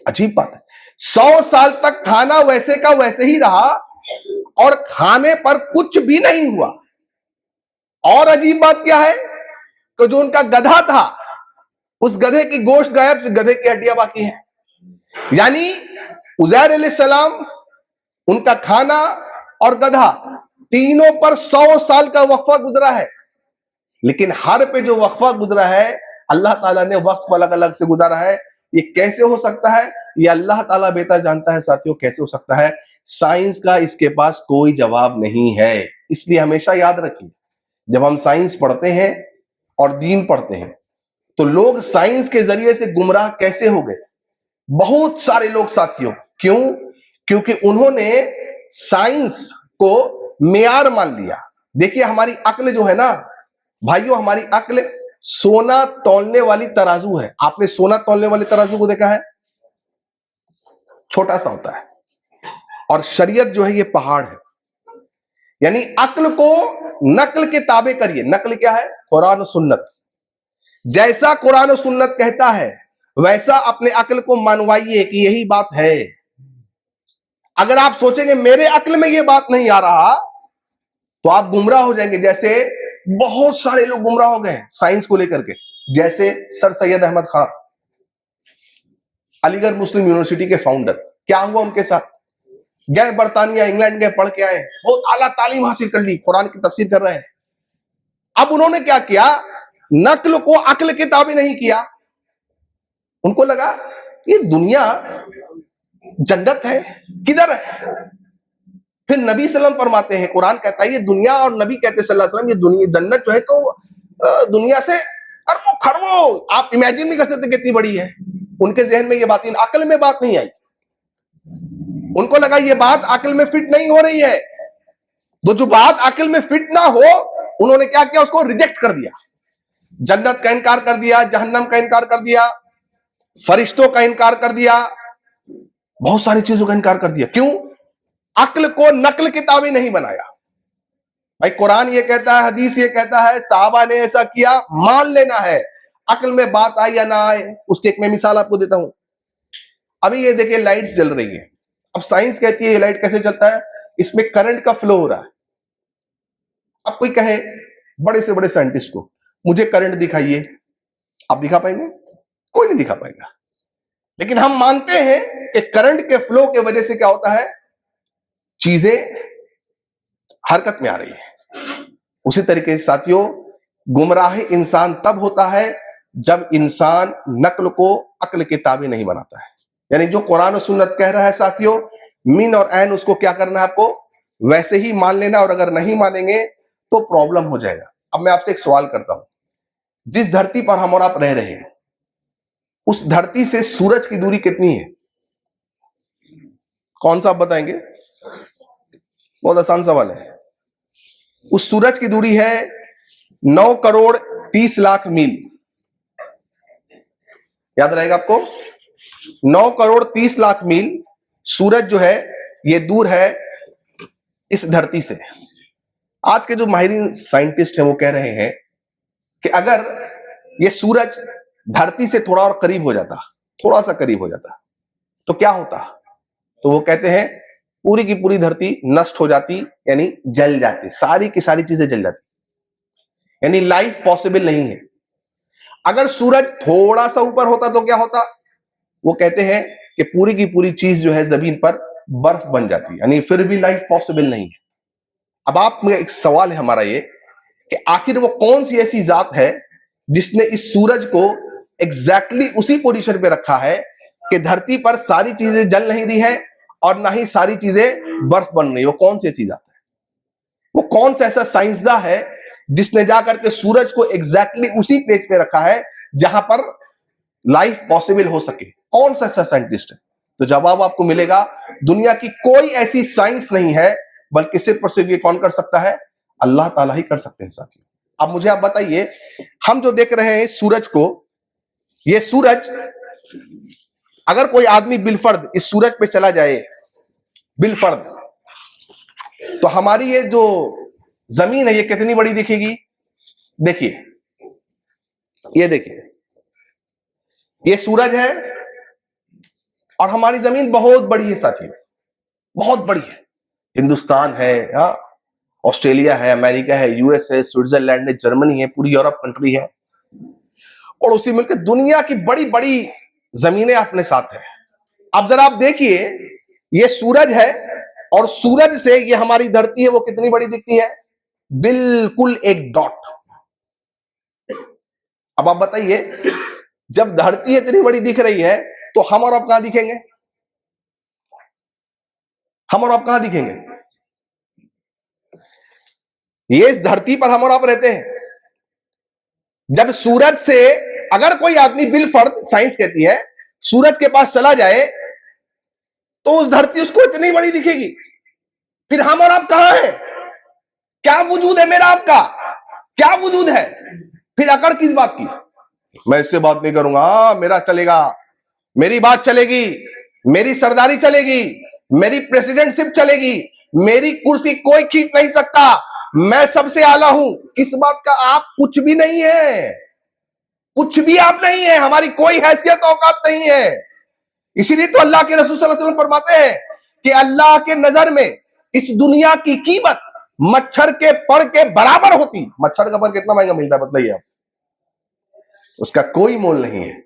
अजीब बात है, 100 साल तक खाना वैसे का वैसे ही रहा और खाने पर कुछ भी नहीं हुआ। और अजीब बात क्या है कि जो उनका गधा था, उस गधे की गोश्त गायब, गधे की हड्डियां बाकी हैं। यानी उज़ैर अलैहिस्सलाम, उनका खाना और गधा, तीनों पर 100 साल का वक्फा गुजरा है। लेकिन हर पे जो वक्फा गुजरा है, अल्लाह ताला ने वक्त को अलग अलग से गुजारा है। ये कैसे हो सकता है, ये अल्लाह ताला बेहतर जानता है साथियों, कैसे हो सकता है। साइंस का इसके पास कोई जवाब नहीं है। इसलिए हमेशा याद रखिए, जब हम साइंस पढ़ते हैं और दीन पढ़ते हैं, तो लोग साइंस के जरिए से गुमराह कैसे हो गए। बहुत सारे लोग साथियों, क्यों? क्योंकि उन्होंने साइंस को मेयार मान लिया। देखिए हमारी अक्ल जो है ना भाइयों, हमारी अक्ल सोना तौलने वाली तराजू है। आपने सोना तौलने वाले तराजू को देखा है? छोटा सा होता है। और शरीयत जो है ये पहाड़ है। यानी अक्ल को नक्ल के ताबे करिए। नक्ल क्या है? कुरान और सुन्नत। जैसा कुरान और सुन्नत कहता है वैसा अपने अक्ल को मनवाइए कि यही बात है। अगर आप सोचेंगे मेरे अक्ल में ये बात नहीं आ रहा, तो आप गुमराह हो जाएंगे। जैसे बहुत सारे लोग गुमराह हो गए हैं साइंस को लेकर के। जैसे सर सैयद अहमद खान, अलीगढ़ मुस्लिम यूनिवर्सिटी के फाउंडर। क्या हुआ उनके साथ? गए बर्तानिया, इंग्लैंड गए, पढ़ के आए, बहुत आला तालीम हासिल कर ली, कुरान की तफसीर कर रहे हैं। अब उन्होंने क्या किया? नक्ल को अक्ल के ताबे नहीं किया। उनको लगा ये दुनिया जन्नत है, किधर है? फिर नबी सल्लम फरमाते हैं, कुरान कहता है ये दुनिया, और नबी कहते सल्लल्लाहु अलैहि वसल्लम ये दुनिया जन्नत जो है तो दुनिया से अरबों खरबों आप इमेजिन नहीं कर सकते कितनी बड़ी है। उनके जहन में ये बात, इन अकल में बात नहीं आई। उनको लगा ये बात अकल में फिट नहीं हो रही है। तो जो बात अकल में फिट ना हो, उन्होंने क्या किया? उसको रिजेक्ट कर दिया। जन्नत का इनकार कर दिया, जहन्नम का इनकार कर दिया, फरिश्तों का इनकार कर दिया, बहुत सारी चीजों का इनकार कर दिया। क्यों? अक्ल को नक्ल के ताबे नहीं बनाया। भाई कुरान ये कहता है, हदीस ये कहता है, साहबा ने ऐसा किया, मान लेना है। अक्ल में बात आए या ना आए, उसकी एक मैं मिसाल आपको देता हूं। अभी ये देखिए लाइट्स जल रही है। अब साइंस कहती है ये लाइट कैसे चलता है? इसमें करंट का फ्लो हो रहा है। अब कोई कहे बड़े से बड़े साइंटिस्ट को, मुझे करंट दिखाइए, आप दिखा पाएंगे? कोई नहीं दिखा पाएगा। लेकिन हम मानते हैं कि करंट के फ्लो के वजह से क्या होता है, चीजें हरकत में आ रही है। उसी तरीके से साथियों, गुमराह इंसान तब होता है जब इंसान नक्ल को अक्ल के ताबे नहीं बनाता है। यानी जो कुरान और सुन्नत कह रहा है साथियों, मीन और ऐन उसको क्या करना है? आपको वैसे ही मान लेना। और अगर नहीं मानेंगे तो प्रॉब्लम हो जाएगा। अब मैं आपसे एक सवाल करता हूं, जिस धरती पर हम और आप रह रहे हैं, उस धरती से सूरज की दूरी कितनी है? कौन सा आप बताएंगे? बहुत आसान सवाल है। उस सूरज की दूरी है 9 करोड़ 30 लाख मील। याद रहेगा आपको? 9 करोड़ 30 लाख मील सूरज जो है ये दूर है इस धरती से। आज के जो माहिरीन साइंटिस्ट हैं वो कह रहे हैं कि अगर ये सूरज धरती से थोड़ा और करीब हो जाता, थोड़ा सा करीब हो जाता, तो क्या होता? तो वो कहते हैं पूरी की पूरी धरती नष्ट हो जाती, यानी जल जाती, सारी की सारी चीजें जल जाती, यानी लाइफ पॉसिबल नहीं है। अगर सूरज थोड़ा सा ऊपर होता तो क्या होता? वो कहते हैं कि पूरी की पूरी चीज जो है जमीन पर बर्फ बन जाती, यानी फिर भी लाइफ पॉसिबल नहीं है। अब आप में एक सवाल है हमारा ये कि आखिर वो कौन सी ऐसी जात है जिसने इस सूरज को एग्जैक्टली उसी पोजीशन पे रखा है कि धरती पर सारी चीजें जल नहीं रही है और ना ही सारी चीजें बर्फ बन रही है? वो कौन सी ऐसी जात है? कौन सा ऐसा साइंसदान है जिसने जाकर के सूरज को एग्जैक्टली उसी प्लेस पे रखा है जहां पर लाइफ पॉसिबल हो सके? कौन सा ऐसा साइंटिस्ट है? तो जवाब आपको मिलेगा, दुनिया की कोई ऐसी साइंस नहीं है, बल्कि सिर्फ और सिर्फ ये कौन कर सकता है? अल्लाह ताला ही कर सकते हैं साथियों। अब मुझे आप बताइए, हम जो देख रहे हैं सूरज को, ये सूरज, अगर कोई आदमी बिलफर्द इस सूरज पे चला जाए, बिलफर्द, तो हमारी ये जो जमीन है ये कितनी बड़ी दिखेगी? देखिए, ये देखिए, ये सूरज है और हमारी जमीन बहुत बड़ी है साथियों, बहुत बड़ी है। हिंदुस्तान है, ऑस्ट्रेलिया है, अमेरिका है, यूएस है, स्विट्जरलैंड है, जर्मनी है, पूरी यूरोप कंट्री है, और उसी मिलकर दुनिया की बड़ी बड़ी जमीनें अपने साथ है। अब जरा आप देखिए, ये सूरज है और सूरज से ये हमारी धरती है वो कितनी बड़ी दिखती है? बिल्कुल एक डॉट। अब आप बताइए, जब धरती इतनी बड़ी दिख रही है तो हम और आप कहां दिखेंगे? हम और आप कहां दिखेंगे? ये इस धरती पर हम और आप रहते हैं। जब सूरज से अगर कोई आदमी बिलफर्द, साइंस कहती है, सूरज के पास चला जाए तो उस धरती उसको इतनी बड़ी दिखेगी। फिर हम और आप कहां हैं? क्या वजूद है मेरा आपका? क्या वजूद है? फिर अकड़ किस बात की? मैं इससे बात नहीं करूंगा, मेरा चलेगा, मेरी बात चलेगी, मेरी सरदारी चलेगी, मेरी प्रेसिडेंटशिप चलेगी, मेरी कुर्सी कोई खींच नहीं सकता, मैं सबसे आला हूं। किस बात का? आप कुछ भी नहीं है, कुछ भी आप नहीं है, हमारी कोई हैसियत औकात नहीं है। इसीलिए तो अल्लाह के रसूल सल्लल्लाहु अलैहि वसल्लम फरमाते हैं कि अल्लाह के नजर में इस दुनिया की कीमत मच्छर के पर के बराबर होती। मच्छर का पर कितना महंगा मिलता है बताइए आप? उसका कोई मोल नहीं है।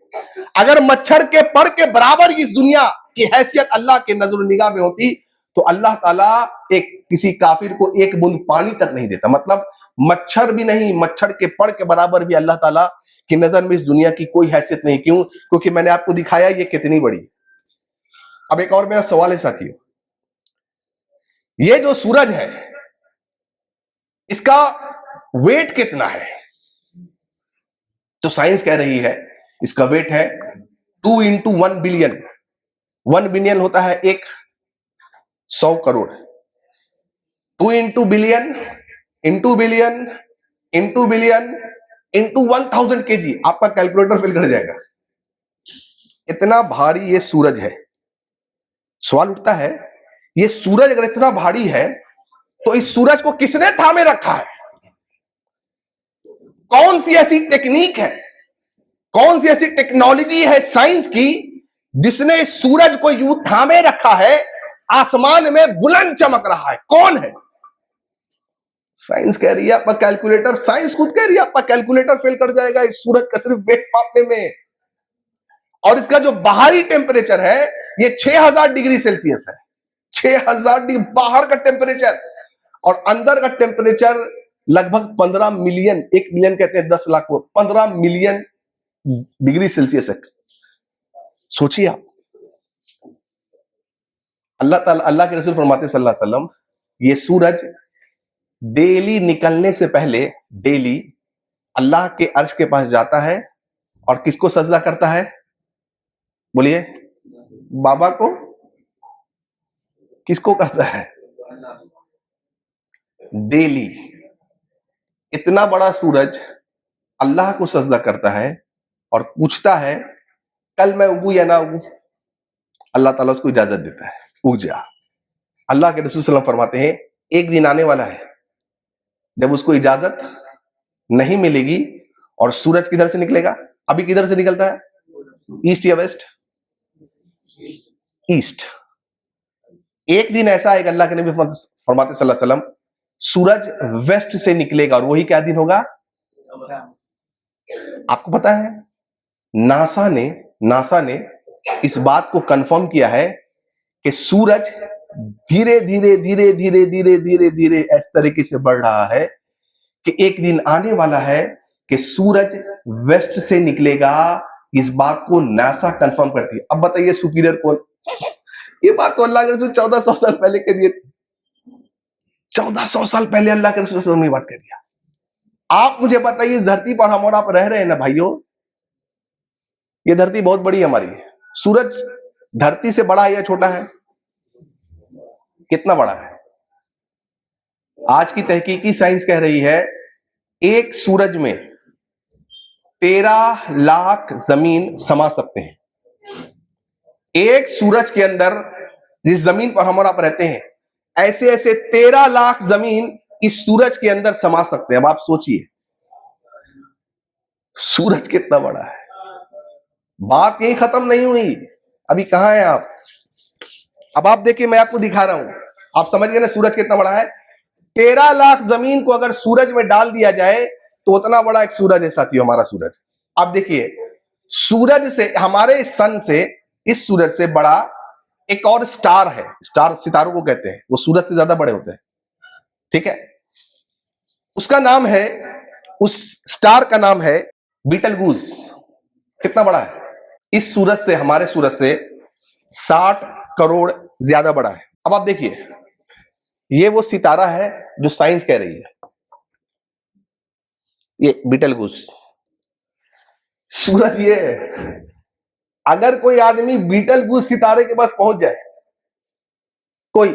अगर मच्छर के पर के बराबर इस दुनिया की हैसियत अल्लाह के नजर निगाह में होती तो अल्लाह ताला एक किसी काफिर को एक बूंद पानी तक नहीं देता। मतलब मच्छर भी नहीं, मच्छर के पर के बराबर भी अल्लाह ताला की नजर में इस दुनिया की कोई हैसियत नहीं। क्यों? क्योंकि मैंने आपको दिखाया ये कितनी बड़ी है। अब एक और मेरा सवाल है साथियों, ये जो सूरज है इसका वेट कितना है? तो साइंस कह रही है इसका वेट है 2 इंटू 1 बिलियन। 1 बिलियन होता है 100 crore. 2 into billion into billion into billion into 1000 KG. आपका कैलकुलेटर फेल कर जाएगा, इतना भारी ये सूरज है। सवाल उठता है, ये सूरज अगर इतना भारी है तो इस सूरज को किसने थामे रखा है? कौन सी ऐसी टेक्निक है, कौन सी ऐसी टेक्नोलॉजी है साइंस की जिसने इस सूरज को यूं थामे रखा है, आसमान में बुलंद चमक रहा है? कौन है? साइंस कह रही है आपका कैलकुलेटर, साइंस खुद कह रही है आपका कैलकुलेटर फेल कर जाएगा इस सूरज का सिर्फ वेट मापने में। और इसका जो बाहरी टेम्परेचर है ये 6000 डिग्री सेल्सियस है। 6000 डिग्री बाहर का टेम्परेचर, और अंदर का टेम्परेचर लगभग 15 मिलियन, 1 मिलियन कहते हैं 10 लाख को, 15 मिलियन डिग्री सेल्सियस है। सोचिए आप, अल्लाह के रसूल फरमाते सल्लल्लाहु अलैहि वसल्लम, ये सूरज डेली निकलने से पहले डेली अल्लाह के अर्श के पास जाता है और किसको सजदा करता है? बोलिए, बाबा को? किसको करता है? डेली। इतना बड़ा सूरज अल्लाह को सजदा करता है और पूछता है कल मैं उगू या ना उगू? अल्लाह ताला उसको इजाजत देता है, उग जा। अल्लाह के रसूल सल्लल्लाहु अलैहि वसल्लम फरमाते हैं एक दिन आने वाला है जब उसको इजाजत नहीं मिलेगी और सूरज किधर से निकलेगा? अभी किधर से निकलता है? ईस्ट या वेस्ट? ईस्ट। एक दिन ऐसा आएगा, अल्लाह के नबी फरमाते सल्लल्लाहु अलैहि वसल्लम, सूरज वेस्ट से निकलेगा, और वही क्या दिन होगा? आपको पता है नासा ने इस बात को कंफर्म किया है कि सूरज धीरे धीरे धीरे धीरे धीरे धीरे धीरे इस तरीके से बढ़ रहा है कि एक दिन आने वाला है कि सूरज वेस्ट से निकलेगा। इस बात को नासा कंफर्म करती है। अब बताइए सुपीरियर कौन? ये बात तो अल्लाह के रसूल 1400 साल पहले कह दिए थे। 1400 साल पहले अल्लाह के रसूल ने बात कर दिया। आप मुझे बताइए, धरती पर हम और आप रह रहे हैं ना भाइयों, ये धरती बहुत बड़ी है हमारी। सूरज धरती से बड़ा है या छोटा है? कितना बड़ा है? आज की तहकीकी साइंस कह रही है एक सूरज में 13 लाख जमीन समा सकते हैं। एक सूरज के अंदर, जिस जमीन पर हम और आप रहते हैं, ऐसे ऐसे 13 लाख जमीन इस सूरज के अंदर समा सकते हैं। अब आप सोचिए सूरज कितना बड़ा है। बात यही खत्म नहीं हुई, अभी कहां है आप? अब आप देखिए, मैं आपको दिखा रहा हूं, आप समझ गए ना सूरज कितना बड़ा है। 13 लाख जमीन को अगर सूरज में डाल दिया जाए तो उतना बड़ा एक सूरज है साथियों, हमारा सूरज। आप देखिए, सूरज से, हमारे सन से, इस सूरज से बड़ा एक और स्टार है। स्टार सितारों को कहते हैं, वो सूरज से ज्यादा बड़े होते हैं, ठीक है। उसका नाम है, उस स्टार का नाम है बीटलगूज। कितना बड़ा है? इस सूरज से, हमारे सूरज से 60 करोड़ ज्यादा बड़ा है। अब आप देखिए, ये वो सितारा है जो साइंस कह रही है, ये बीटलगूज सूरज ये है। अगर कोई आदमी बीटलगूज सितारे के पास पहुंच जाए कोई,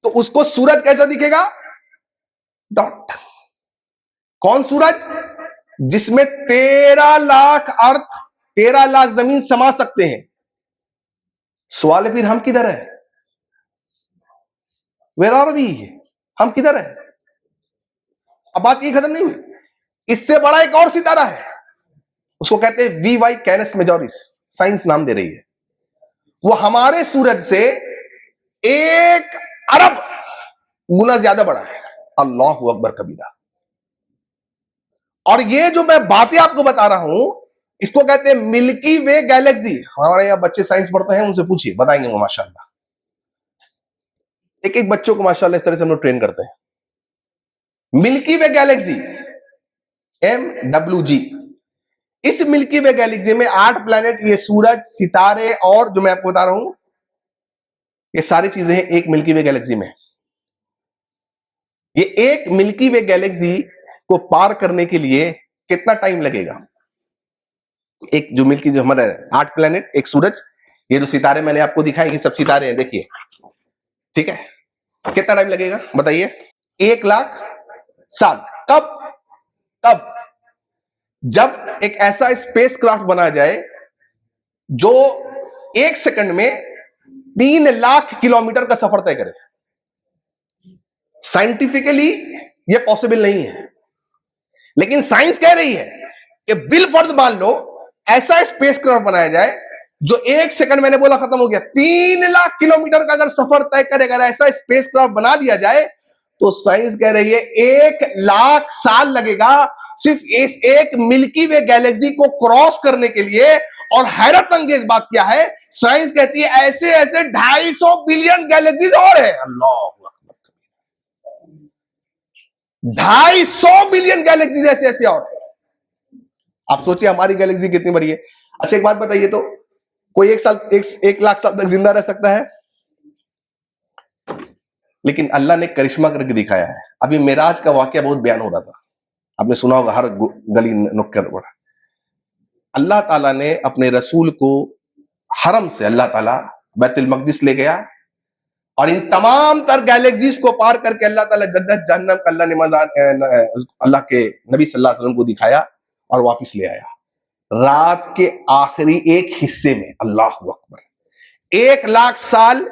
तो उसको सूरज कैसा दिखेगा? डॉट। कौन सूरज? जिसमें 13 लाख अर्थ, 13 लाख जमीन समा सकते हैं। सवाल फिर हम किधर है? Where are we? हम किधर है? अब बात ये खत्म नहीं हुई, इससे बड़ा एक और सितारा है, उसको कहते हैं वी वाई कैनस मेजोरिस, साइंस नाम दे रही है। वो हमारे सूरज से 1 अरब गुना ज्यादा बड़ा है। अल्लाहु अकबर कबीरा। और ये जो मैं बातें आपको बता रहा हूं, इसको कहते हैं मिल्की वे गैलेक्सी। हमारे यहां बच्चे साइंस पढ़ते हैं, उनसे पूछिए, बताएंगे वो माशाल्लाह। एक एक बच्चों को माशाल्लाह इस तरह से हम लोग ट्रेन करते हैं। मिल्की वे गैलेक्सी, MWG। इस मिल्की वे गैलेक्सी में 8 प्लैनेट, ये सूरज, सितारे, और जो मैं आपको बता रहा हूं, ये सारी चीजें हैं एक मिल्की वे गैलेक्सी में। ये एक मिल्की वे गैलेक्सी को पार करने के लिए कितना टाइम लगेगा? एक जो मिल्की, जो हमारे 8 प्लैनेट, एक सूरज, ये जो सितारे मैंने आपको दिखाए, ये सब सितारे हैं, देखिए, ठीक है। कितना टाइम लगेगा बताइए? 1 लाख साल। कब? तब जब एक ऐसा स्पेस क्राफ्ट बनाया जाए जो 1 सेकंड में 3 लाख किलोमीटर का सफर तय करे। साइंटिफिकली ये पॉसिबल नहीं है, लेकिन साइंस कह रही है कि बिल फर्ज मान लो ऐसा स्पेस क्राफ्ट बनाया जाए जो 1 सेकंड, मैंने बोला खत्म हो गया, 3 लाख किलोमीटर का अगर सफर तय करेगा, अगर ऐसा स्पेस क्राफ्ट बना दिया जाए, तो साइंस कह रही है 1 लाख साल लगेगा सिर्फ इस एक मिल्की वे गैलेक्सी को क्रॉस करने के लिए। और हैरत अंगेज बात क्या है, साइंस कहती है ऐसे ऐसे 250 बिलियन गैलेक्सीज और है। अल्लाह, 250 बिलियन गैलेक्सीज ऐसे ऐसे और है। आप सोचिए हमारी गैलेक्सी कितनी बड़ी है। अच्छा एक बात बताइए, तो कोई 1 लाख साल तक जिंदा रह सकता है? लेकिन अल्लाह ने करिश्मा करके दिखाया है। अभी मेराज का वाकया बहुत बयान हो रहा था, आपने सुना होगा, हर गली नुक्कड़ पर। अल्लाह ताला ने अपने रसूल को हरम से, अल्लाह ताला बैतुल मक़दिस ले गया, और इन तमाम तर गैलेक्सीज को पार करके अल्लाह ताला जन्नत जहन्नम का अल्लाह ने अल्लाह के नबी सल्लल्लाहु अलैहि वसल्लम को दिखाया और वापस ले आया। रात के आखिरी एक हिस्से में, अल्लाह अकबर, 1 लाख साल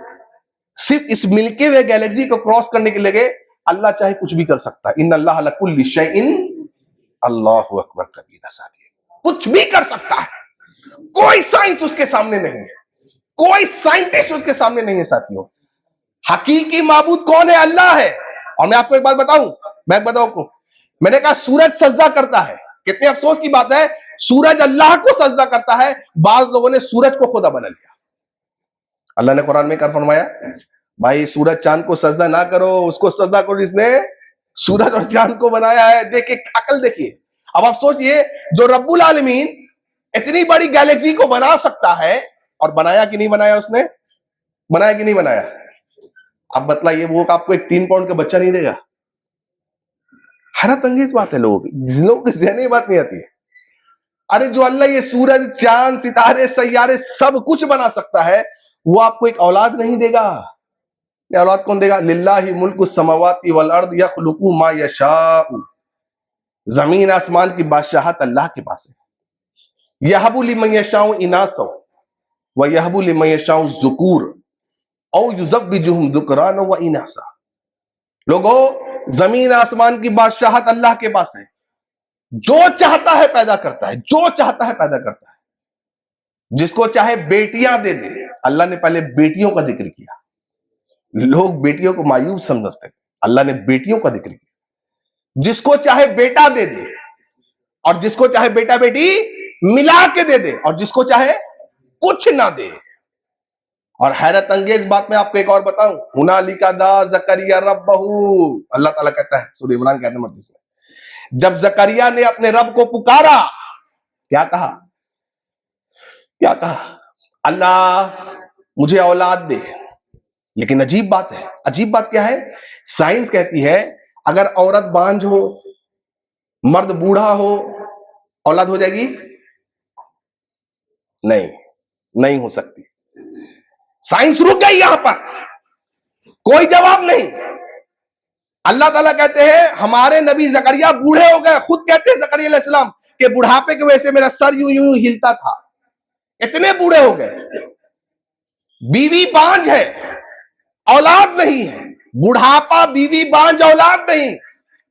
सिर्फ इस मिल्की वे गैलेक्सी को क्रॉस करने के लिए अल्लाह चाहे कुछ भी कर सकता है। इन अल्लाह अला कुल्ली शैइन, अल्लाहु अकबर कबीरा। साथियों, कुछ भी कर सकता है, कोई साइंस उसके सामने नहीं है, कोई साइंटिस्ट उसके सामने नहीं है। साथियों, हकीकी माबूद कौन है? अल्लाह है। और मैं आपको एक बात बताऊं, मैं बताऊं आपको, मैंने कहा सूरज सजदा करता है, कितने अफसोस की बात है, सूरज अल्लाह को सजदा करता है। बाज लोगों ने सूरज को खुदा बना लिया। अल्लाह ने कुरान में क्या फरमाया? भाई सूरज चांद को सजदा ना करो, उसको सजदा करो जिसने सूरज और चांद को बनाया है। देखिए अकल, देखिए। अब आप सोचिए, जो रब्बुल आलमीन इतनी बड़ी गैलेक्सी को बना सकता है, और बनाया कि नहीं बनाया उसने? बनाया कि नहीं बनाया? आप बतलाइए, वो आपको एक 3 पाउंड का बच्चा नहीं देगा? हैरत अंगेज बात है लोगों की, जिन लोगों के जहन में ये बात नहीं आती है। अरे जो अल्लाह ये सूरज, चांद, सितारे, सैयारे सब कुछ बना सकता है, वो आपको एक औलाद नहीं देगा। ये औलाद कौन देगा? लिल्लाहि मुल्कु समावाति वल अर्द यखलुकु मा यशाउ। जमीन आसमान की बादशाहत अल्लाह के पास है। यहबु लिमन यशाउ इनासा व यहबु लिमन यशाउ ज़ुकूर औ युज़व्विजुहुम ज़ुकरान व इनासा। लोगों, जमीन आसमान की बादशाहत अल्लाह के पास है। जो चाहता है पैदा करता है, जो चाहता है पैदा करता है। जिसको चाहे बेटियां दे दे। अल्लाह ने पहले बेटियों का जिक्र किया। लोग बेटियों को मायूब समझते थे, अल्लाह ने बेटियों का जिक्र किया। जिसको चाहे बेटा दे दे, और जिसको चाहे बेटा बेटी मिला के दे दे, और जिसको चाहे कुछ ना दे। और हैरत अंगेज बात मैं आपको एक और बताऊं, हुनालिका दा ज़करिया रब्बहू। अल्लाह ताला कहता है सूरह इमरान के आयत नंबर 30 में, जब ज़करिया ने अपने रब को पुकारा, क्या कहा? क्या कहा? अल्लाह मुझे औलाद दे। लेकिन अजीब बात है, अजीब बात क्या है? साइंस कहती है अगर औरत बांझ हो, मर्द बूढ़ा हो, औलाद हो जाएगी? नहीं, नहीं हो सकती। साइंस रुक गई यहां पर, कोई जवाब नहीं। अल्लाह ताला कहते हैं हमारे नबी ज़करिया बूढ़े हो गए, खुद कहते हैं ज़करिया अलैहिस्सलाम के बुढ़ापे की वजह से मेरा सर यूं यूं हिलता था, इतने बूढ़े हो गए। बीवी बांझ है, औलाद नहीं है। बुढ़ापा, बीवी बांझ, औलाद नहीं।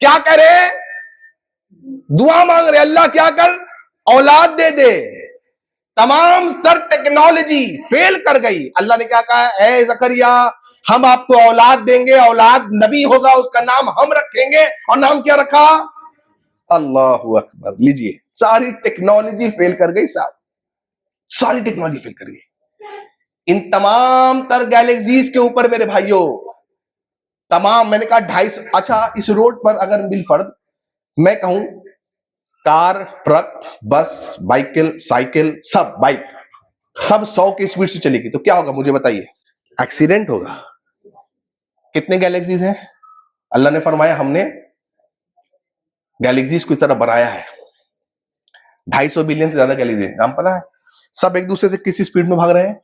क्या करे? दुआ मांग रहे, अल्लाह क्या कर, औलाद दे दे। तमाम तर टेक्नोलॉजी फेल कर गई। अल्लाह ने क्या कहा? ए ज़करिया, हम आपको औलाद देंगे, औलाद नबी होगा, उसका नाम हम रखेंगे। और नाम क्या रखा? अल्लाहु अकबर। लीजिए, सारी टेक्नोलॉजी फेल कर गई साहब, सारी टेक्नोलॉजी फेल कर गई। इन तमाम तर गैलेक्सीज के ऊपर मेरे भाइयों, तमाम, मैंने कहा 250, अच्छा इस रोड पर अगर बिलफर्द मैं कहूं कार, ट्रक, बस, बाइकिल, साइकिल, सब बाइक सब 100 की स्पीड से चलेगी तो क्या होगा मुझे बताइए? एक्सीडेंट होगा। कितने गैलेक्सीज हैं? अल्लाह ने फरमाया हमने गैलेक्सीज को इस तरह बनाया है, 250 बिलियन से ज्यादा गैलेक्सी। नाम पता है? सब एक दूसरे से किसी स्पीड में भाग रहे हैं?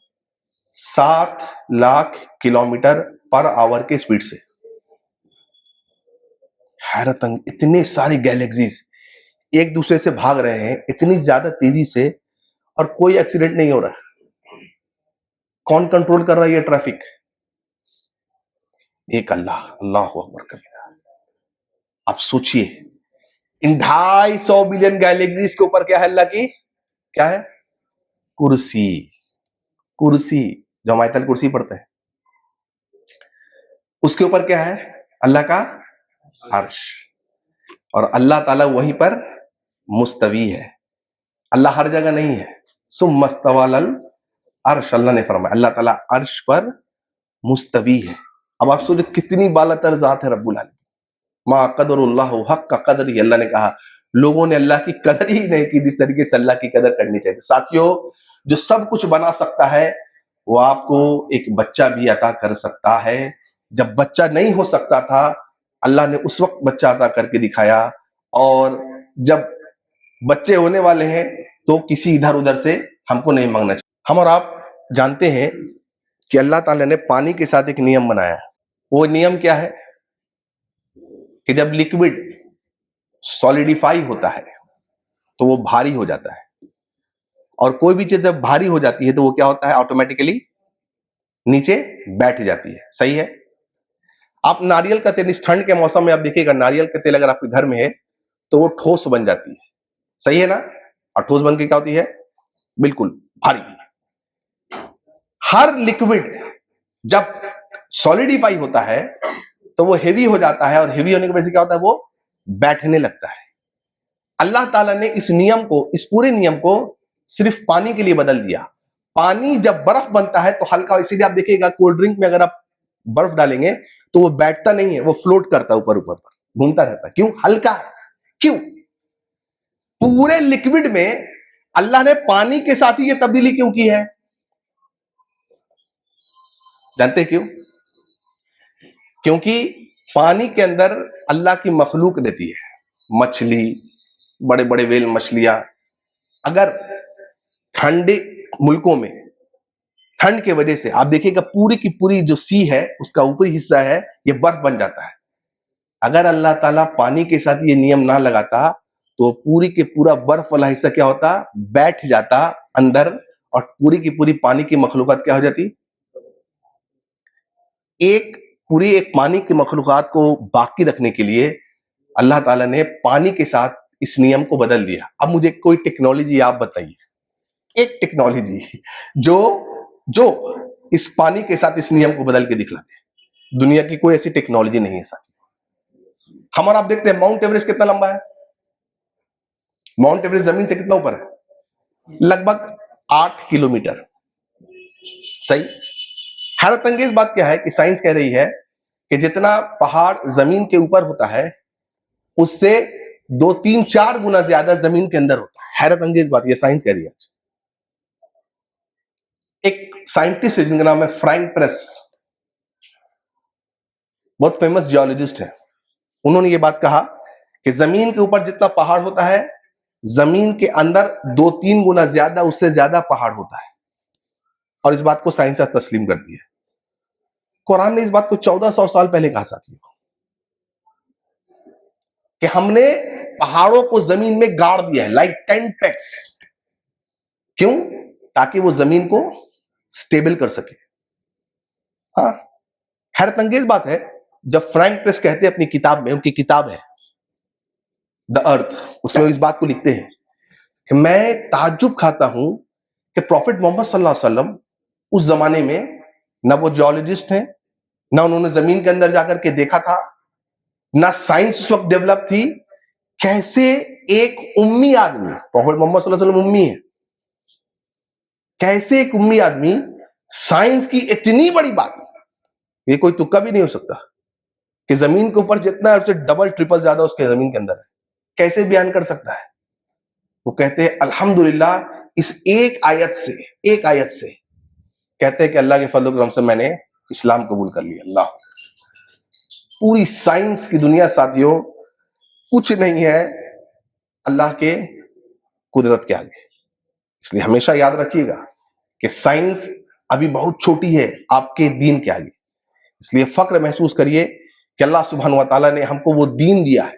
7 लाख किलोमीटर पर आवर के स्पीड से। हैरत, इतने सारे गैलेक्सीज एक दूसरे से भाग रहे हैं इतनी ज्यादा तेजी से, और कोई एक्सीडेंट नहीं हो रहा। कौन कंट्रोल कर रहा है ये ट्रैफिक? एक अल्लाह। अल्लाह अकबर कबीरा। आप सोचिए, इन 250 बिलियन गैलेक्सीज के ऊपर क्या है अल्लाह की? क्या है? कुर्सी। कुर्सी, जो हम आयतल कुर्सी पढ़ते हैं, उसके ऊपर क्या है? अल्लाह का अर्श। और अल्लाह ताला वहीं पर मुस्तवी है। अल्लाह हर जगह नहीं है। सुम्मा इस्तवा अलल अर्श, अल्लाह ने फरमाया अल्लाह ताला अर्श पर मुस्तवी है। अब आप सोचिए कितनी बालातर जात है रब्बुल आलमीन। मा कदरुल्लाह हक्का कदरी, अल्लाह ने कहा लोगों ने अल्लाह की कदर ही नहीं की जिस तरीके से अल्लाह की कदर करनी चाहिए। साथियों, जो सब कुछ बना सकता है वो आपको एक बच्चा भी अता कर सकता है। जब बच्चा नहीं हो सकता था, अल्लाह ने उस वक्त बच्चा अता करके दिखाया। और जब बच्चे होने वाले हैं तो किसी इधर उधर से हमको नहीं मांगना चाहिए। हम और आप जानते हैं कि अल्लाह ताला ने पानी के साथ एक नियम बनाया है। वो नियम क्या है कि जब लिक्विड सॉलिडिफाई होता है तो वो भारी हो जाता है, और कोई भी चीज जब भारी हो जाती है तो वो क्या होता है? ऑटोमेटिकली नीचे बैठ जाती है। सही है? आप नारियल का तेल इस ठंड के मौसम में आप देखिएगा, नारियल का तेल अगर आपके घर में है तो वो ठोस बन जाती है। सही है ना? और ठोस बन के क्या होती है? बिल्कुल भारी। हर लिक्विड जब सॉलिडिफाई होता है तो वो हेवी हो जाता है, और हेवी होने की वजह से क्या होता है? वो बैठने लगता है। अल्लाह ताला ने इस नियम को, इस पूरे नियम को सिर्फ पानी के लिए बदल दिया। पानी जब बर्फ बनता है तो हल्का, इसीलिए आप देखिएगा कोल्ड ड्रिंक में अगर आप बर्फ डालेंगे तो वो बैठता नहीं है, वो फ्लोट करता है, ऊपर ऊपर पर घूमता रहता है। क्यों? हल्का है। क्यों? पूरे लिक्विड में अल्लाह ने पानी के साथ ही ये तब्दीली क्यों की है? जानते क्यों? क्योंकि पानी के अंदर अल्लाह की मखलूक रहती है, मछली, बड़े बड़े वेल मछलियां। अगर ठंडे मुल्कों में ठंड के वजह से आप देखिएगा पूरी की पूरी जो सी है उसका ऊपरी हिस्सा है ये बर्फ बन जाता है। अगर अल्लाह ताला पानी के साथ ये नियम ना लगाता तो पूरी के पूरा बर्फ वाला हिस्सा क्या होता, बैठ जाता अंदर, और पूरी की पूरी पानी की मखलूकात क्या हो जाती। एक पानी की मखलूकात को बाकी रखने के लिए अल्लाह ताला ने पानी के साथ इस नियम को बदल दिया। अब मुझे कोई टेक्नोलॉजी आप बताइए, एक टेक्नोलॉजी जो जो इस पानी के साथ इस नियम को बदल के दिखलाते। दुनिया की कोई ऐसी टेक्नोलॉजी नहीं है साथी। हमारा आप देखते हैं माउंट एवरेस्ट कितना लंबा है। माउंट एवरेस्ट जमीन से कितना ऊपर है, लगभग 8 किलोमीटर। सही। हैरतअंगेज बात क्या है कि साइंस कह रही है कि जितना पहाड़ जमीन के ऊपर होता है उससे 2-3-4 गुना ज्यादा जमीन के अंदर होता है। हैरतअंगेज बात ये साइंस कह रही है। एक साइंटिस्ट है जिनका नाम है फ्रैंक प्रेस, बहुत फेमस जियोलॉजिस्ट है। उन्होंने ये बात कहा कि जमीन के ऊपर जितना पहाड़ होता है जमीन के अंदर 2-3 गुना ज्यादा, उससे ज्यादा पहाड़ होता है। और इस बात को साइंस ने तस्लीम कर दी है। कुरान ने इस बात को 1400 साल पहले कहा साथियों कि हमने पहाड़ों को जमीन में गाड़ दिया है, लाइक 10 टैक्स। क्यों? ताकि वो जमीन को स्टेबल कर सके। हाँ, हैरतअंगेज बात है जब फ्रैंक प्रेस कहते हैं अपनी किताब में, उनकी किताब है द अर्थ, उसमें इस बात को लिखते हैं कि मैं ताज्जुब खाता हूं कि प्रॉफिट मोहम्मद सल्लल्लाहु अलैहि वसल्लम उस जमाने में ना वो जियोलॉजिस्ट हैं, ना उन्होंने जमीन के अंदर जाकर के देखा था, ना साइंस उस वक्त डेवलप थी। कैसे एक उम्मी आदमी, प्रॉफिट मोहम्मद सल्लल्लाहु अलैहि वसल्लम उम्मी है, कैसे एक उम्मी आदमी साइंस की इतनी बड़ी बात, ये कोई तुक्का भी नहीं हो सकता कि जमीन के ऊपर जितना है उससे डबल ट्रिपल ज्यादा उसके जमीन के अंदर है, कैसे बयान कर सकता है। वो कहते हैं अल्हम्दुलिल्लाह, इस एक आयत से कहते हैं कि अल्लाह के फजल करम से मैंने इस्लाम कबूल कर लिया। अल्लाह, पूरी साइंस की दुनिया साथियों कुछ नहीं है अल्लाह के कुदरत के आगे। इसलिए हमेशा याद रखिएगा कि साइंस अभी बहुत छोटी है आपके दीन के आगे। इसलिए फक्र महसूस करिए कि अल्लाह सुब्हान व तआला ने हमको वो दीन दिया है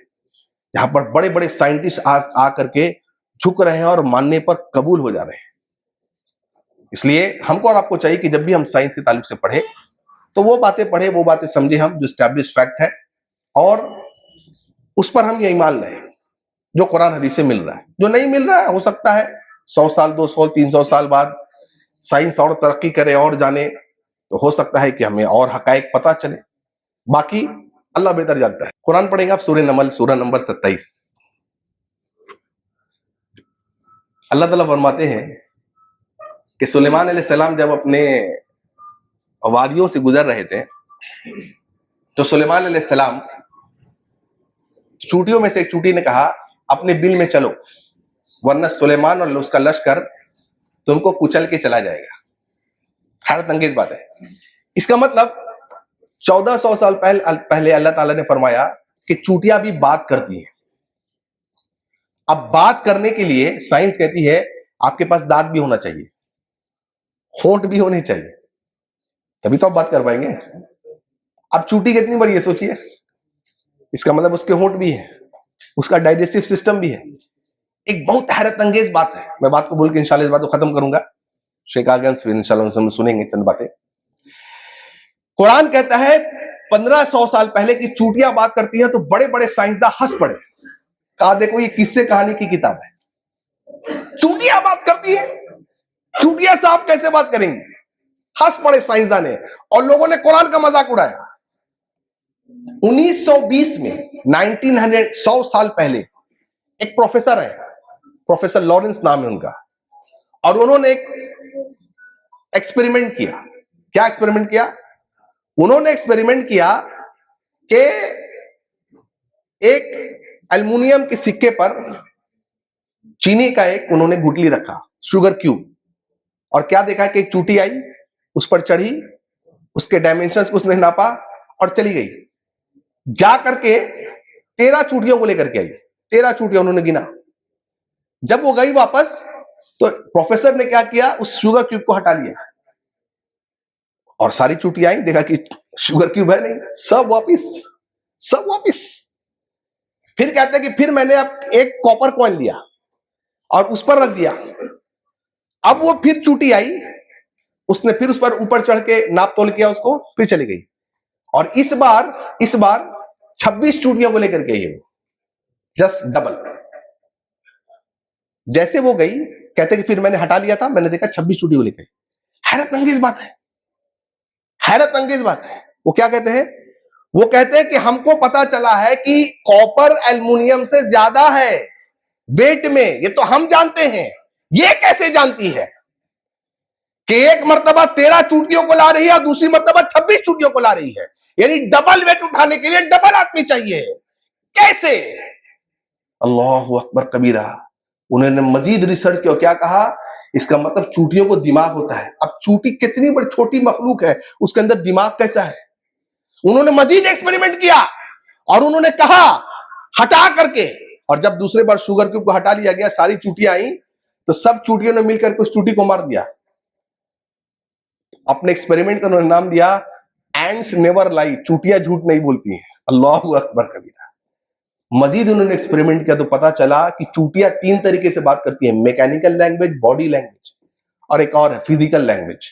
जहां पर बड़े बड़े साइंटिस्ट आज आ करके झुक रहे हैं और मानने पर कबूल हो जा रहे हैं। इसलिए हमको और आपको चाहिए कि जब भी हम साइंस के ताल्लुक से पढ़े तो वो बातें पढ़े, वो बातें समझे हम जो एस्टैब्लिश फैक्ट है, और उस पर हम ये ईमान लाएं जो कुरान हदीस से मिल रहा है। जो नहीं मिल रहा है, हो सकता है 100 साल 200 300 साल बाद साइंस और तरक्की करे और जाने, तो हो सकता है कि हमें और हकायक पता चले। बाकी अल्लाह बेहतर जानता है। कुरान पढ़ेंगे आप सूरह नमल, सूरह नंबर 27। अल्लाह ताला फरमाते हैं कि सुलेमान अलैहिस्सलाम जब अपने वादियों से गुजर रहे थे तो सुलेमान अलैहिस्सलाम चूटियों में से एक चूटी ने कहा अपने बिल में चलो, वरना सुलेमान और उसका लश्कर तुमको कुचल के चला जाएगा। हैरत अंगेज बात है। इसका मतलब 1400 साल पहले अल्लाह ताला ने फरमाया कि चूटियां भी बात करती हैं। अब बात करने के लिए साइंस कहती है आपके पास दांत भी होना चाहिए, होंठ भी होने चाहिए, तभी तो आप बात कर पाएंगे। अब चूटी कितनी बड़ी है सोचिए, इसका मतलब उसके होंठ भी है, उसका डाइजेस्टिव सिस्टम भी है। एक बहुत हैरत अंगेज बात है। मैं बात को बोल के इंशाल्लाह इस बात को खत्म करूंगा, शेख आगंस फिर इंशाल्लाह हम सुनेंगे चंद बातें। कुरान कहता है 1500 साल पहले की चूटियां बात करती हैं तो बड़े बड़े साइंसदान हंस पड़े, कहा देखो ये किस्से कहानी की किताब है, चूटियां बात करती है, चूटियां से आप कैसे बात करेंगे। हंस पड़े साइंसदान ने, और लोगों ने कुरान का मजाक उड़ाया। 1920 में 100 साल पहले एक प्रोफेसर है, प्रोफेसर लॉरेंस नाम है उनका, और उन्होंने एक एक्सपेरिमेंट किया। क्या एक्सपेरिमेंट किया? उन्होंने एक्सपेरिमेंट किया कि एक एल्युमिनियम के सिक्के पर चीनी का एक उन्होंने गुठली रखा, शुगर क्यूब, और क्या देखा कि एक चूटी आई, उस पर चढ़ी, उसके डायमेंशंस को उसने नापा, और चली गई। जा करके 13 चूटियों को लेकर के आई, 13 चूटियां उन्होंने गिना। जब वो गई वापस तो प्रोफेसर ने क्या किया, उस शुगर क्यूब को हटा लिया और सारी चूटियां आई, देखा कि शुगर क्यूब है नहीं, सब वापिस, सब वापिस। फिर कहते हैं कि फिर मैंने अब एक कॉपर कॉइन लिया और उस पर रख दिया। अब वो फिर चूटी आई, उसने फिर उस पर ऊपर चढ़ के नाप तोल किया उसको, फिर चली गई। और इस बार 26 चूटियों को लेकर के आई वो, जस्ट डबल। जैसे वो गई, कहते कि फिर मैंने हटा लिया था, मैंने देखा 26 चूटियों को लेकर। हैरत अंगेज बात है, हैरत अंगेज बात है। वो क्या कहते हैं, वो कहते हैं कि हमको पता चला है कि कॉपर एल्युमिनियम से ज्यादा है वेट में, ये तो हम जानते हैं, ये कैसे जानती है कि एक मर्तबा 13 चूटियों को ला रही है और दूसरी मर्तबा 26 चूटियों को ला रही है, यानी डबल वेट उठाने के लिए डबल आदमी चाहिए, कैसे? अल्लाहु अकबर कबीरा। उन्होंने मजीद रिसर्च किया, क्या कहा, इसका मतलब चूटियों को दिमाग होता है। अब चूटी कितनी बड़ी छोटी मखलूक है, उसके अंदर दिमाग कैसा है? उन्होंने मजीद एक्सपेरिमेंट किया और उन्होंने कहा हटा करके, और जब दूसरे बार शुगर क्यूब को हटा लिया गया, सारी चूटियां आई, तो सब चूटियों ने मिलकर उस चूटी को मार दिया। अपने एक्सपेरिमेंट का उन्होंने नाम दिया एंड्स नेवर लाई, चूटियां झूठ नहीं बोलती हैं। अल्लाहु अकबर कबीरा। मजीद उन्होंने एक्सपेरिमेंट किया तो पता चला कि चूटियां 3 तरीके से बात करती हैं, मैकेनिकल लैंग्वेज, बॉडी लैंग्वेज और एक और है फिजिकल लैंग्वेज।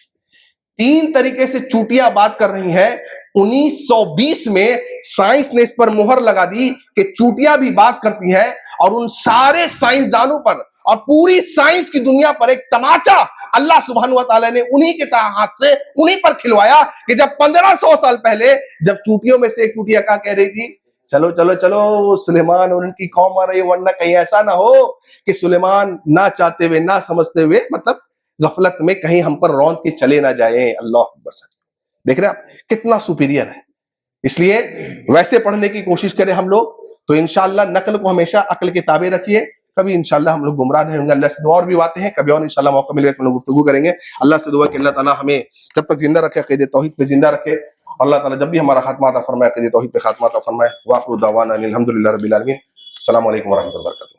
3 तरीके से चूटियां बात कर रही हैं। 1920 में साइंस ने इस पर मुहर लगा दी कि चूटियां भी बात करती हैं, और उन सारे साइंसदानों पर और पूरी साइंस की दुनिया पर एक तमाचा अल्लाह सुब्हानहू व तआला ने उन्हीं के हाथ से उन्हीं पर खिलवाया कि जब 1500 साल पहले जब चूटियों में से एक चूटिया क्या कह रही थी, चलो चलो चलो सुलेमान और उनकी कौम आ रही है, वरना कहीं ऐसा ना हो कि सुलेमान ना चाहते हुए, ना समझते हुए, मतलब गफलत में कहीं हम पर रौंद के चले ना जाए। अल्लाह अकबर। सच देख रहे हैं आप कितना सुपीरियर है। इसलिए वैसे पढ़ने की कोशिश करें हम लोग, तो इंशाअल्लाह नकल को हमेशा अक्ल के ताबे रखिए, कभी इंशाअल्लाह हम लोग गुमराह नहीं होंगे। अल्लाह से दुआ और भी बातें हैं, कभी और इंशाअल्लाह मौका मिलेगा तो हम लोग गुफ्तगू करेंगे। अल्लाह से दुआ कि अल्लाह ताला हमें जब तक जिंदा रखे अक़ीदे तौहीद पे जिंदा रखे, अल्लाह ताला जब भी हमारा खात्मा अता फरमाए अक़ीदे तौहीद पे खात्मा अता फरमाए। व आखिरु दावाना अनिल हम्दुलिल्लाहि रब्बिल आलमीन। अस्सलामु अलैकुम व रहमतुल्लाहि व बरकातुहू।